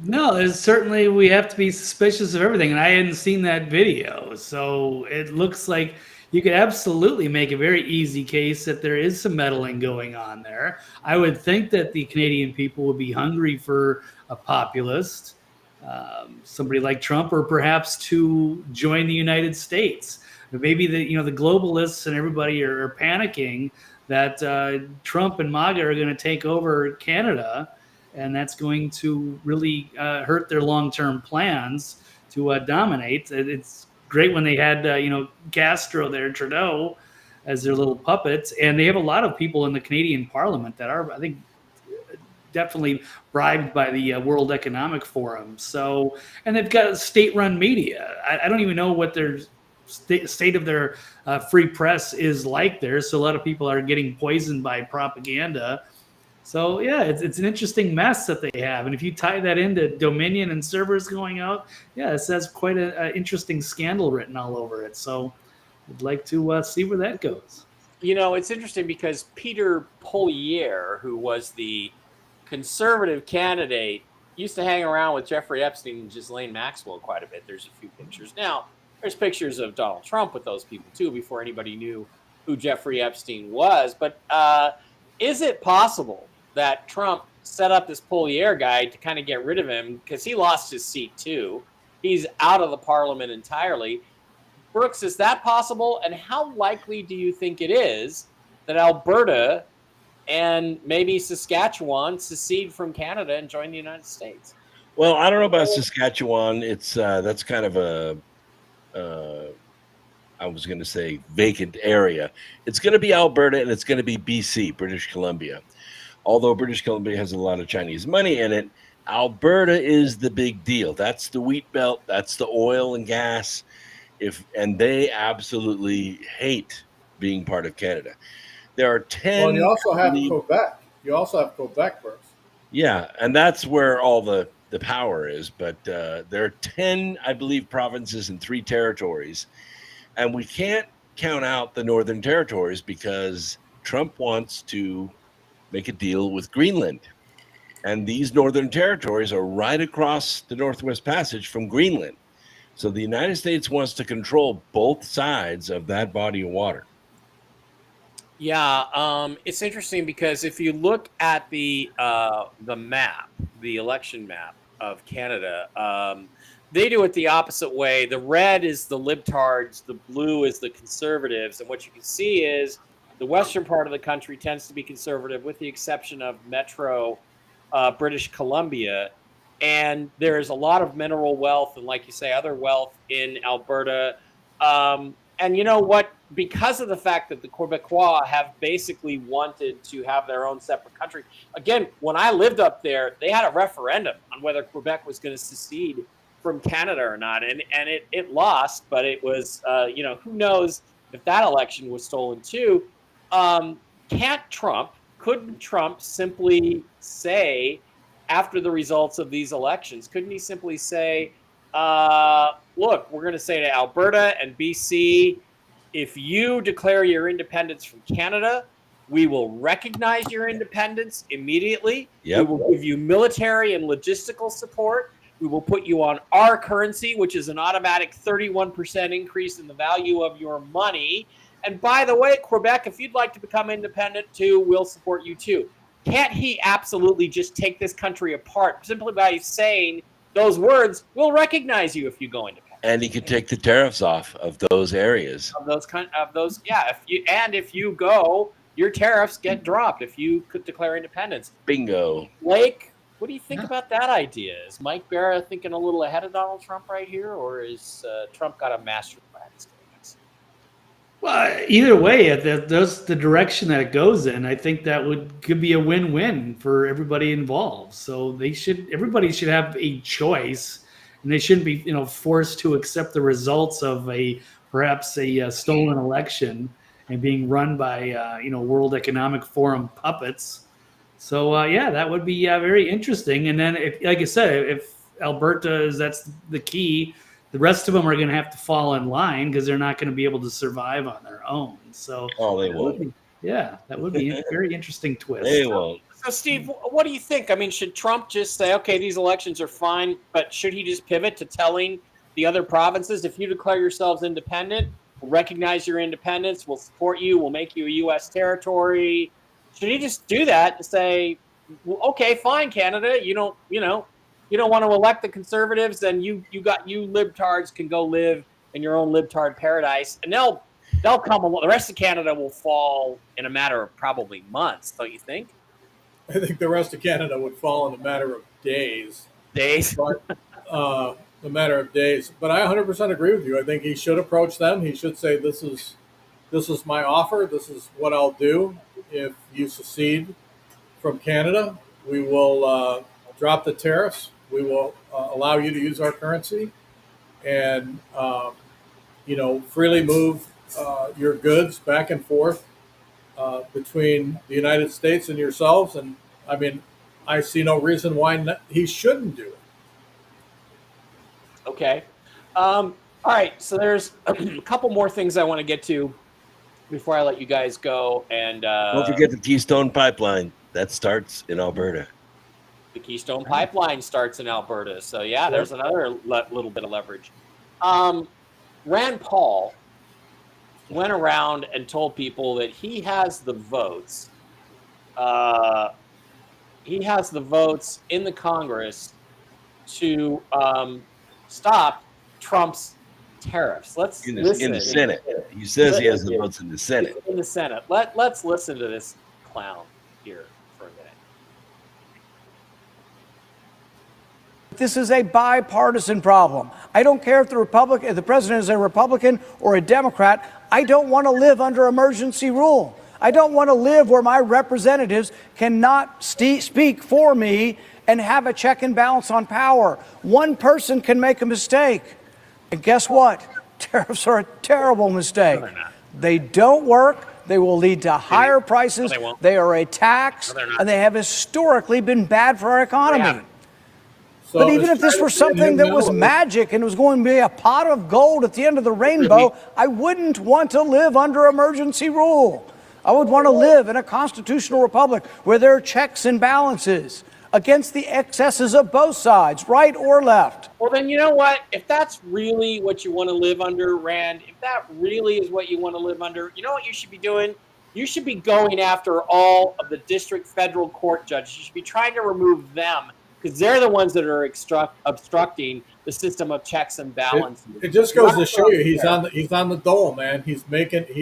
No, certainly we have to be suspicious of everything, and I hadn't seen that video, so it looks like you could absolutely make a very easy case that there is some meddling going on there. I would think that the Canadian people would be hungry for a populist, somebody like Trump, or perhaps to join the United States. Maybe the globalists and everybody are panicking that Trump and MAGA are going to take over Canada, and that's going to really hurt their long-term plans to dominate. It's great when they had Castro there, Trudeau, as their little puppets, and they have a lot of people in the Canadian Parliament that are, I think, definitely bribed by the World Economic Forum. So, and they've got state-run media. I don't even know what their state of their free press is like there. So a lot of people are getting poisoned by propaganda. So yeah, it's an interesting mess that they have. And if you tie that into Dominion and servers going out, yeah, it says quite an interesting scandal written all over it. So I'd like to see where that goes.
It's interesting because Peter Pollier, who was the conservative candidate, used to hang around with Jeffrey Epstein and Ghislaine Maxwell quite a bit. There's a few pictures. Now, there's pictures of Donald Trump with those people too before anybody knew who Jeffrey Epstein was. But is it possible that Trump set up this Pollier guy to kind of get rid of him because he lost his seat too? He's out of the parliament entirely. Brooks, is that possible? And how likely do you think it is that Alberta and maybe Saskatchewan secede from Canada and join the United States?
Well, I don't know about Saskatchewan. It's that's kind of a I was going to say vacant area. It's going to be Alberta and it's going to be BC, British Columbia. Although British Columbia has a lot of Chinese money in it, Alberta is the big deal. That's the wheat belt. That's the oil and gas. And they absolutely hate being part of Canada. There are 10.
Well, and you also have Quebec. You also have Quebec first.
Yeah, and that's where all the power is. But there are 10, I believe, provinces and 3 territories. And we can't count out the Northern Territories because Trump wants to make a deal with Greenland. And these Northern Territories are right across the Northwest Passage from Greenland. So the United States wants to control both sides of that body of water.
Yeah, it's interesting because if you look at the map, the election map of Canada, they do it the opposite way. The red is the libtards, the blue is the conservatives, and what you can see is the western part of the country tends to be conservative, with the exception of Metro British Columbia, and there's a lot of mineral wealth and, like you say, other wealth in Alberta. And you know what? Because of the fact that the Quebecois have basically wanted to have their own separate country. Again, when I lived up there, they had a referendum on whether Quebec was going to secede from Canada or not. And it lost, but it was, who knows if that election was stolen too. Couldn't Trump simply say, after the results of these elections, couldn't he simply say, look, we're going to say to Alberta and BC, if you declare your independence from Canada, we will recognize your independence immediately.
Yep.
We will give you military and logistical support. We will put you on our currency, which is an automatic 31% increase in the value of your money. And by the way, Quebec, if you'd like to become independent too, we'll support you too. Can't he absolutely just take this country apart simply by saying those words? We'll recognize you if you go independent.
And he could take the tariffs off of those areas.
If you go, your tariffs get dropped if you could declare independence.
Bingo.
Blake, what do you think about that idea? Is Mike Barra thinking a little ahead of Donald Trump right here, or is Trump got a master plan?
Well, either way, that's the direction that it goes in. I think that could be a win-win for everybody involved. So everybody should have a choice, and they shouldn't be, forced to accept the results of perhaps a stolen election and being run by, World Economic Forum puppets. So that would be very interesting. And then, like I said, if Alberta that's the key, the rest of them are going to have to fall in line because they're not going to be able to survive on their own. So,
they won't.
That would be a very interesting twist.
They won't.
So, Steve, what do you think? I mean, should Trump just say, okay, these elections are fine, but should he just pivot to telling the other provinces, if you declare yourselves independent, we'll recognize your independence, we'll support you, we'll make you a U.S. territory? Should he just do that to say, well, okay, fine, Canada, you don't want to elect the conservatives, then you libtards can go live in your own libtard paradise, and they'll come along. The rest of Canada will fall in a matter of probably months, don't you think?
I think the rest of Canada would fall in a matter of days. But, a matter of days. But I 100% agree with you. I think he should approach them. He should say, this is my offer. This is what I'll do if you secede from Canada. We will drop the tariffs. We will allow you to use our currency and, freely move your goods back and forth between the United States and yourselves. And I mean, I see no reason why he shouldn't do it.
Okay. All right. So there's a couple more things I want to get to before I let you guys go. And
don't forget the Keystone Pipeline. That starts in Alberta.
The Keystone Pipeline starts in Alberta. So, there's another little bit of leverage. Rand Paul went around and told people that he has the votes. He has the votes in the Congress to stop Trump's tariffs. Let's listen.
In the Senate. He says he has the votes in the Senate.
In the Senate. Let's listen to this clown here for a minute.
This is a bipartisan problem. I don't care if the president is a Republican or a Democrat. I don't want to live under emergency rule. I don't want to live where my representatives cannot speak for me and have a check and balance on power. One person can make a mistake. And guess what? Tariffs are a terrible mistake.
No, they're not.
They don't work. They will lead to higher prices.
they won't.
They are a tax,
No, they're not.
and they have historically been bad for our economy.
So
But even
it's
if this
trying
were
to
something that was
know-
magic and it was going to be a pot of gold at the end of the rainbow, I wouldn't want to live under emergency rule. I would want to live in a constitutional republic where there are checks and balances against the excesses of both sides, right or left.
Well, then you know what? If that's really what you want to live under, Rand, if that really is what you want to live under, you know what you should be doing? You should be going after all of the district federal court judges. You should be trying to remove them because they're the ones that are obstructing the system of checks and balances.
It just goes to show you he's on the dole, man.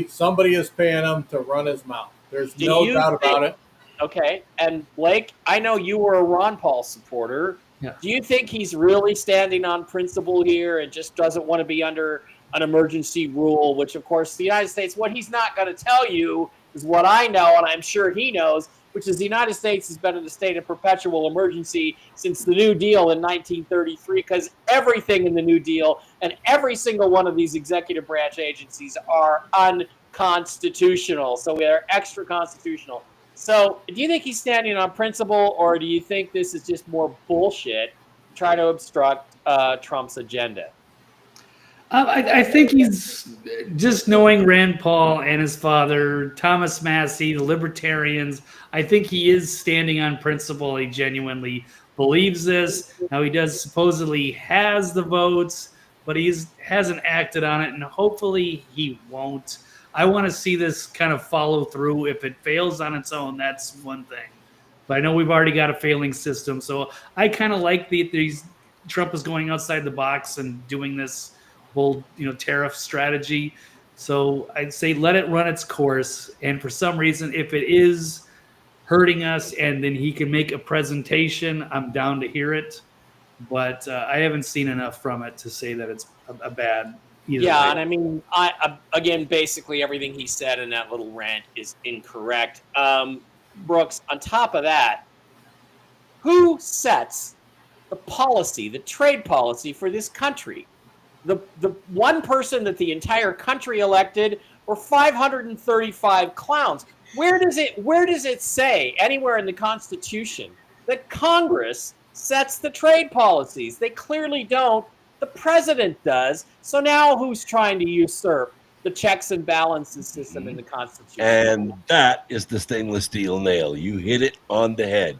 Somebody is paying him to run his mouth. There's
Do
no
you
doubt about
think-
it.
Okay, and Blake, I know you were a Ron Paul supporter.
Yeah.
Do you think he's really standing on principle here and just doesn't want to be under an emergency rule, which, of course, the United States, what he's not going to tell you is what I know, and I'm sure he knows, which is the United States has been in a state of perpetual emergency since the New Deal in 1933, because everything in the New Deal and every single one of these executive branch agencies are unconstitutional. So we are extra constitutional. So do you think he's standing on principle, or do you think this is just more bullshit to try to obstruct Trump's agenda?
I think he's just knowing Rand Paul and his father, Thomas Massey, the libertarians. I think he is standing on principle. He genuinely believes this. Now, he does supposedly has the votes, but he hasn't acted on it, and hopefully he won't. I want to see this kind of follow through. If it fails on its own, that's one thing. But I know we've already got a failing system, so I kind of like Trump is going outside the box and doing this bold, tariff strategy. So I'd say let it run its course. And for some reason, if it is hurting us and then he can make a presentation, I'm down to hear it. But I haven't seen enough from it to say that it's a bad either way.
And I mean, again, basically everything he said in that little rant is incorrect. Brooks, on top of that, who sets the policy, the trade policy for this country? The one person that the entire country elected, or 535 clowns. Where does it say anywhere in the Constitution that Congress sets the trade policies? They clearly don't. The president does. So now who's trying to usurp the checks and balances system in the Constitution?
And that is the stainless steel nail. You hit it on the head.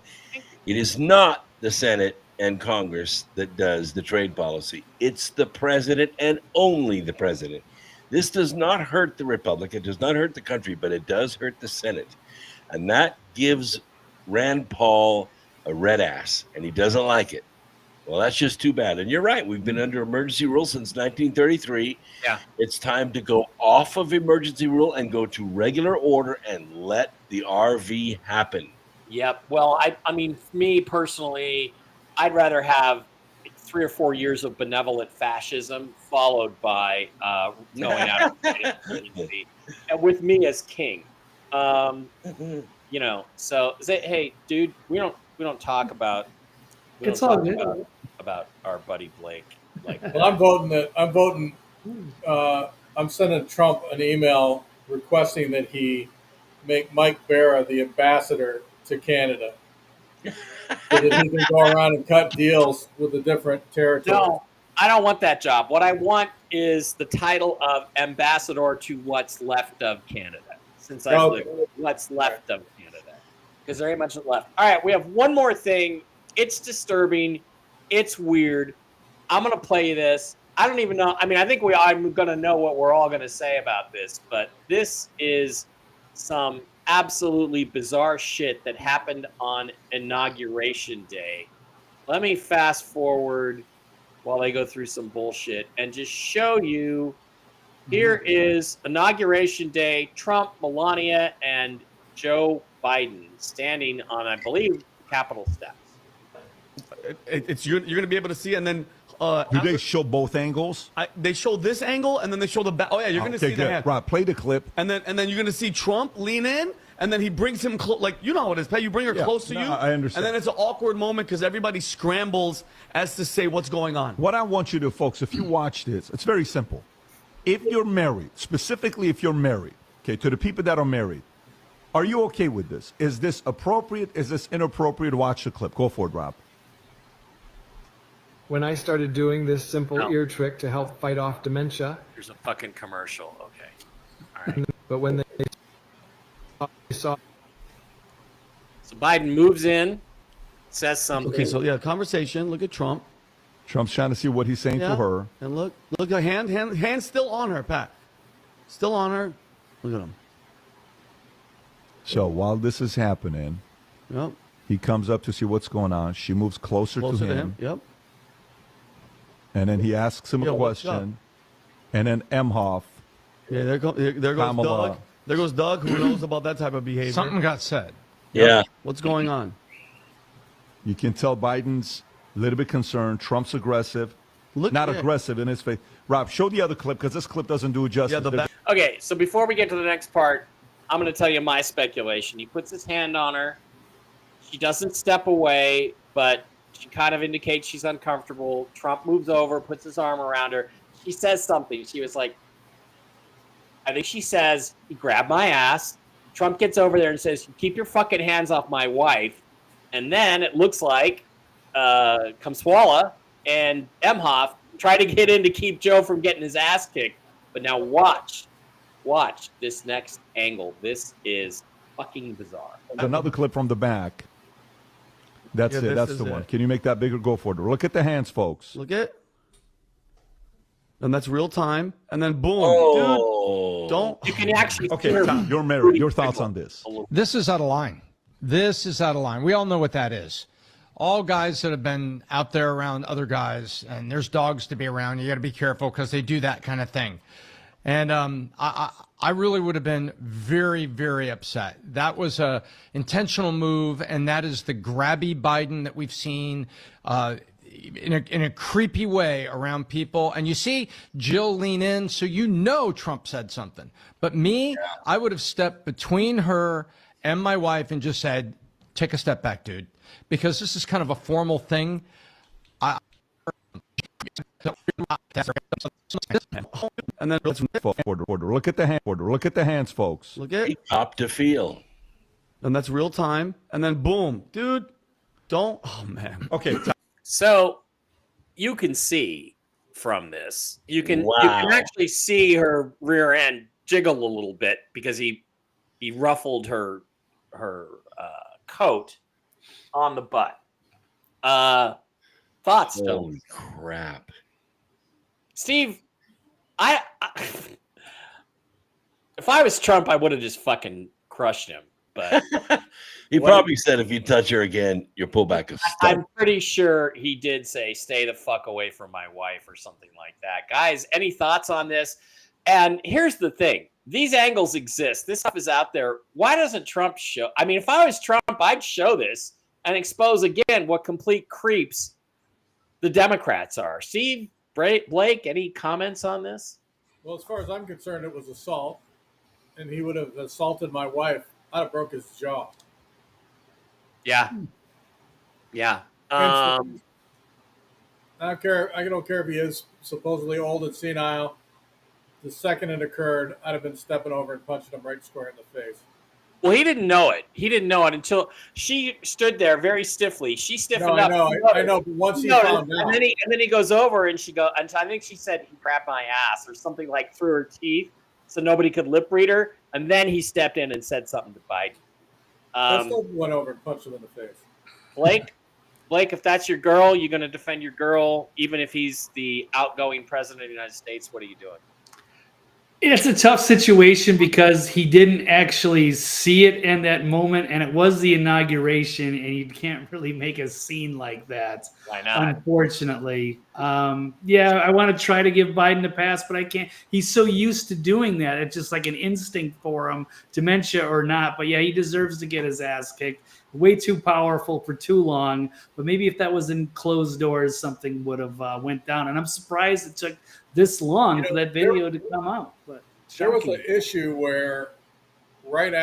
It is not the Senate and Congress that does the trade policy. It's the president and only the president. This does not hurt the Republic. It does not hurt the country, but it does hurt the Senate. And that gives Rand Paul a red ass, and he doesn't like it. Well, that's just too bad. And you're right. We've been under emergency rule since 1933.
Yeah.
It's time to go off of emergency rule and go to regular order and let the RV happen.
Yep. Well, I mean, for me personally, I'd rather have 3 or 4 years of benevolent fascism followed by going out of emergency, and with me as king. So hey, dude, we don't talk about.
It's all good.
About our buddy Blake.
Well, I'm sending Trump an email requesting that he make Mike Barra the ambassador to Canada, so that he can go around and cut deals with the different territories.
No, I don't want that job. What I want is the title of ambassador to what's left of Canada, since I live what's left of Canada, because there ain't much left. All right, we have one more thing. It's disturbing. It's weird. I'm going to play you this. I don't even know. I mean, I think I'm going to know what we're all going to say about this, but this is some absolutely bizarre shit that happened on Inauguration Day. Let me fast forward while they go through some bullshit and just show you. Here is Inauguration Day, Trump, Melania, and Joe Biden standing on, I believe, the Capitol steps.
You're going to be able to see, and then
do they show both angles?
They show this angle, and then they show the back. Oh yeah, you're going to see
good.
that.
Right, play the clip.
And then you're going to see Trump lean in, and then he brings him like you know how it is, Pat. You bring her close to you.
I understand.
And then it's an awkward moment because everybody scrambles as to say what's going on.
What I want you to, folks, if you watch this, it's very simple. If you're married, specifically if you're married, okay, to the people that are married, are you okay with this? Is this appropriate? Is this inappropriate? Watch the clip. Go for it, Rob.
When I started doing this simple ear trick to help fight off dementia.
There's a fucking commercial. Okay. All right.
But when they saw.
So Biden moves in, says something.
Okay, so yeah, conversation. Look at Trump.
Trump's trying to see what he's saying to her.
And look, the hand still on her, Pat. Still on her. Look at him.
So while this is happening, he comes up to see what's going on. She moves closer to him.
Yep.
And then he asks him a question. And then Emhoff.
Yeah, there goes
Kamala.
Doug. There goes Doug, who knows about that type of behavior.
Something got said.
Yeah.
What's going on?
You can tell Biden's a little bit concerned. Trump's aggressive. Not aggressive in his face. Rob, show the other clip because this clip doesn't do it justice.
Okay, so before we get to the next part, I'm going to tell you my speculation. He puts his hand on her. She doesn't step away, but she kind of indicates she's uncomfortable. Trump moves over, puts his arm around her. She says something. She was like, I think she says, he grabbed my ass. Trump gets over there and says, keep your fucking hands off my wife. And then it looks like Kamswala and Emhoff try to get in to keep Joe from getting his ass kicked. But now watch this next angle. This is fucking bizarre.
Another clip from the back. That's it. That's the one. Can you make that bigger? Go for it. Look at the hands, folks.
Look at. And that's real time. And then boom. Dude, don't.
You can actually.
Okay, Tom, you're married. Your thoughts on this?
This is out of line. This is out of line. We all know what that is. All guys that have been out there around other guys, and there's dogs to be around. You got to be careful because they do that kind of thing. And I really would have been very, very upset. That was a intentional move, and that is the grabby Biden that we've seen in a creepy way around people. And you see Jill lean in, so you know Trump said something. But me, I would have stepped between her and my wife and just said, take a step back, dude, because this is kind of a formal thing.
And then
order. Look at the hand. Look at the hands, folks.
Look at
top to feel.
And that's real time. And then boom, dude. Don't. Oh man.
Okay.
So you can see from this, you can actually see her rear end jiggle a little bit because he ruffled her coat on the butt. Thoughts?
Holy crap.
Steve, if I was Trump, I would have just fucking crushed him. But
he probably said, if you touch her again, you'll pull back a step.
I'm pretty sure he did say, stay the fuck away from my wife or something like that. Guys, any thoughts on this? And here's the thing. These angles exist. This stuff is out there. Why doesn't Trump show? I mean, if I was Trump, I'd show this and expose again what complete creeps the Democrats are. Steve, Blake, any comments on this?
Well, as far as I'm concerned, it was assault, and he would have assaulted my wife. I'd have broke his jaw.
Yeah. Yeah.
I don't care. I don't care if he is supposedly old and senile. The second it occurred, I'd have been stepping over and punching him right square in the face.
Well, he didn't know it. He didn't know it until she stood there very stiffly. She stiffened up.
I know. But once he found out,
and then he goes over and and I think she said he grabbed my ass or something like through her teeth, so nobody could lip read her. And then he stepped in and said something to Biden.
I still went over and punched him in the face.
Blake, if that's your girl, you're going to defend your girl, even if he's the outgoing president of the United States. What are you doing?
It's a tough situation because he didn't actually see it in that moment, and it was the inauguration, and you can't really make a scene like that.
Why not?
Unfortunately. Yeah, I want to try to give Biden a pass, but I can't. He's so used to doing that. It's just like an instinct for him, dementia or not. But yeah, he deserves to get his ass kicked. Way too powerful for too long. But maybe if that was in closed doors, something would have went down. And I'm surprised it took this long for that video to come out. But
there was an issue where right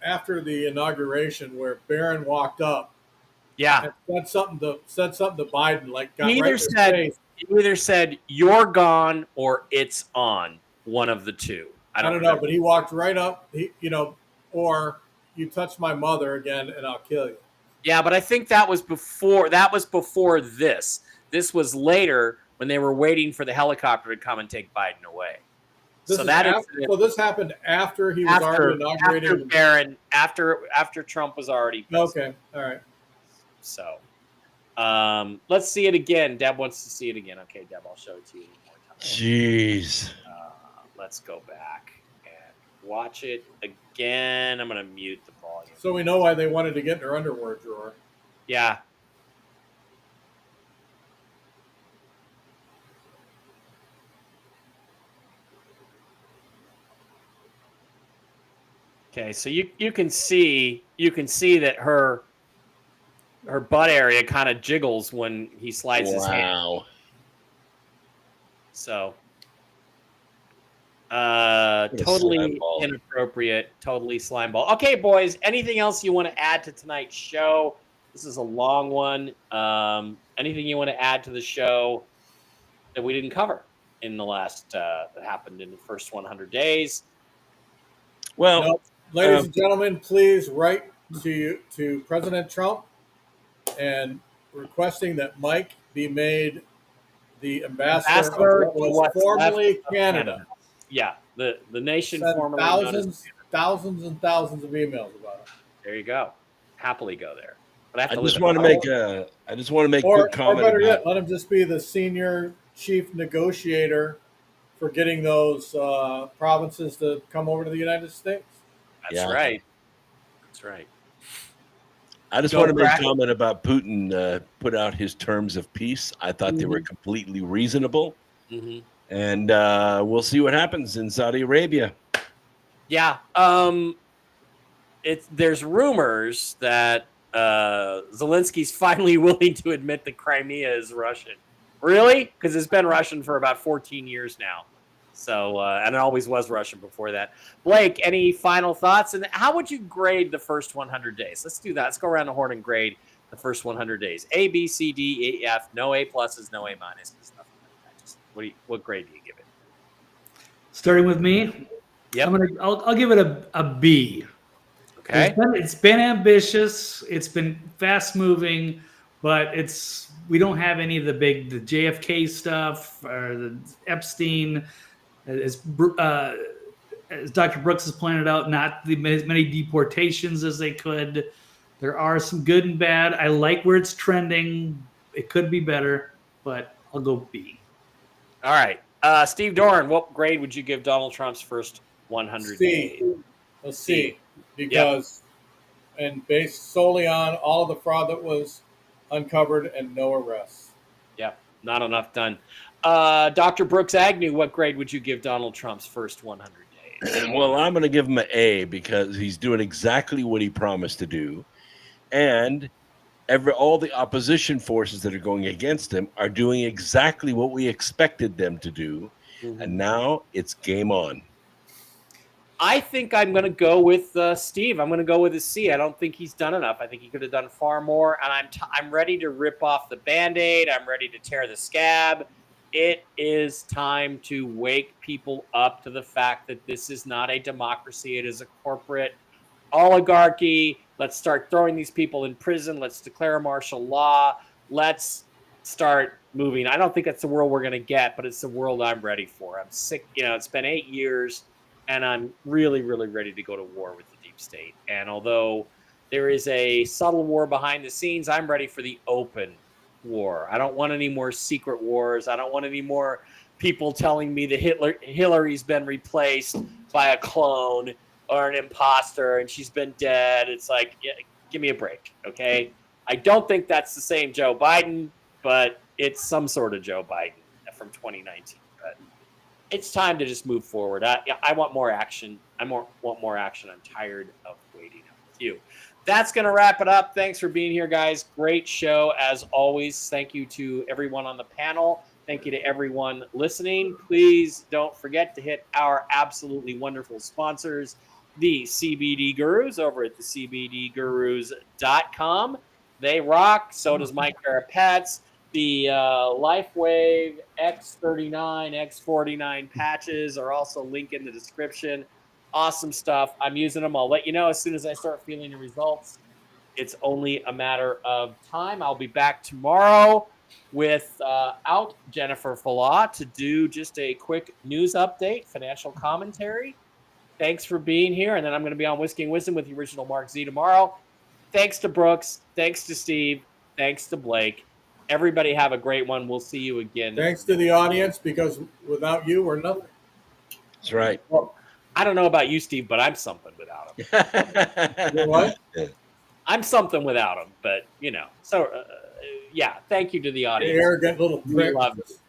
after the inauguration where Barron walked up.
Yeah.
And said something to Biden, like got
He
right
either
in his
said
face.
he either said you're gone or it's on. One of the two. I don't
know,
remember.
but he walked right up. Or you touch my mother again, and I'll kill you.
Yeah, but I think that was before. That was before this. This was later when they were waiting for the helicopter to come and take Biden away.
So this happened after he was already inaugurating.
After Barron, after Trump was already president.
Okay, all right.
So, let's see it again. Deb wants to see it again. Okay, Deb, I'll show it to you one more time.
Jeez.
Let's go back and watch it again. I'm going to mute the volume.
So we know why they wanted to get in their underwear drawer.
Yeah. Okay, so you can see that her butt area kind of jiggles when he slides his hand.
Wow.
So totally inappropriate, totally slime ball. Okay, boys, anything else you want to add to tonight's show? This is a long one. Anything you want to add to the show that we didn't cover in the last that happened in the first 100 days?
Well,
ladies and gentlemen, please write to President Trump and requesting that Mike be made the ambassador of what was formerly Canada.
Yeah, the nation
Sent
formerly
thousands and thousands of emails about it.
There you go. Happily go there. But
I just want to make a quick comment.
Or better yet, let him just be the senior chief negotiator for getting those provinces to come over to the United States.
That's right. That's right.
I just want to make a comment about Putin put out his terms of peace. I thought they were completely reasonable.
Mm-hmm.
And we'll see what happens in Saudi Arabia.
Yeah. There's rumors that Zelensky's finally willing to admit that Crimea is Russian. Really? Because it's been Russian for about 14 years now. So, and it always was Russian before that. Blake, any final thoughts? And how would you grade the first 100 days? Let's do that. Let's go around the horn and grade the first 100 days. A, B, C, D, E, F. No A pluses, no A minuses. Nothing like that. Just what grade do you give it?
Starting with me,
yep.
I'll give it a B.
Okay.
It's been ambitious. It's been fast moving, but we don't have any of the JFK stuff or the Epstein. As Dr. Brooks has pointed out, not as many deportations as they could. There are some good and bad. I like where it's trending. It could be better, but I'll go B.
All right. Steve Doran, what grade would you give Donald Trump's first 100 days?
A C. Because, and based solely on all of the fraud that was uncovered and no arrests.
Yeah, not enough done. Dr. Brooks Agnew, what grade would you give Donald Trump's first 100 days?
Well, I'm going to give him an A because he's doing exactly what he promised to do. And all the opposition forces that are going against him are doing exactly what we expected them to do. Mm-hmm. And now it's game on.
I think I'm going to go with Steve. I'm going to go with a C. I don't think he's done enough. I think he could have done far more. And I'm ready to rip off the Band-Aid. I'm ready to tear the scab. It is time to wake people up to the fact that this is not a democracy. It is a corporate oligarchy. Let's start throwing these people in prison. Let's declare martial law. Let's start moving. I don't think that's the world we're going to get, but it's the world I'm ready for. I'm sick. It's been 8 years. And I'm really, really ready to go to war with the deep state. And although there is a subtle war behind the scenes, I'm ready for the open war. I don't want any more secret wars. I don't want any more people telling me that Hillary's been replaced by a clone or an imposter and she's been dead. It's like, yeah, give me a break, okay? I don't think that's the same Joe Biden, but it's some sort of Joe Biden from 2019. But it's time to just move forward. I want more action. Want more action. I'm tired of waiting with you. That's going to wrap it up. Thanks for being here, guys. Great show, as always. Thank you to everyone on the panel. Thank you to everyone listening. Please don't forget to hit our absolutely wonderful sponsors, the CBD Gurus over at the CBDGurus.com. They rock. So does My Cara Pets. The LifeWave X39, X49 patches are also linked in the description. Awesome stuff. I'm using them. I'll let you know as soon as I start feeling the results. It's only a matter of time. I'll be back tomorrow without Jennifer Fallaw to do just a quick news update, financial commentary. Thanks for being here. And then I'm going to be on Whiskey and Wisdom with the original Mark Z tomorrow. Thanks to Brooks. Thanks to Steve. Thanks to Blake. Everybody have a great one. We'll see you again.
Thanks to the audience, because without you, we're nothing.
That's right.
Well, I don't know about you, Steve, but I'm something without him.
You know what?
I'm something without him, but, So, yeah, thank you to the audience.
Arrogant little
We
prick.
love it.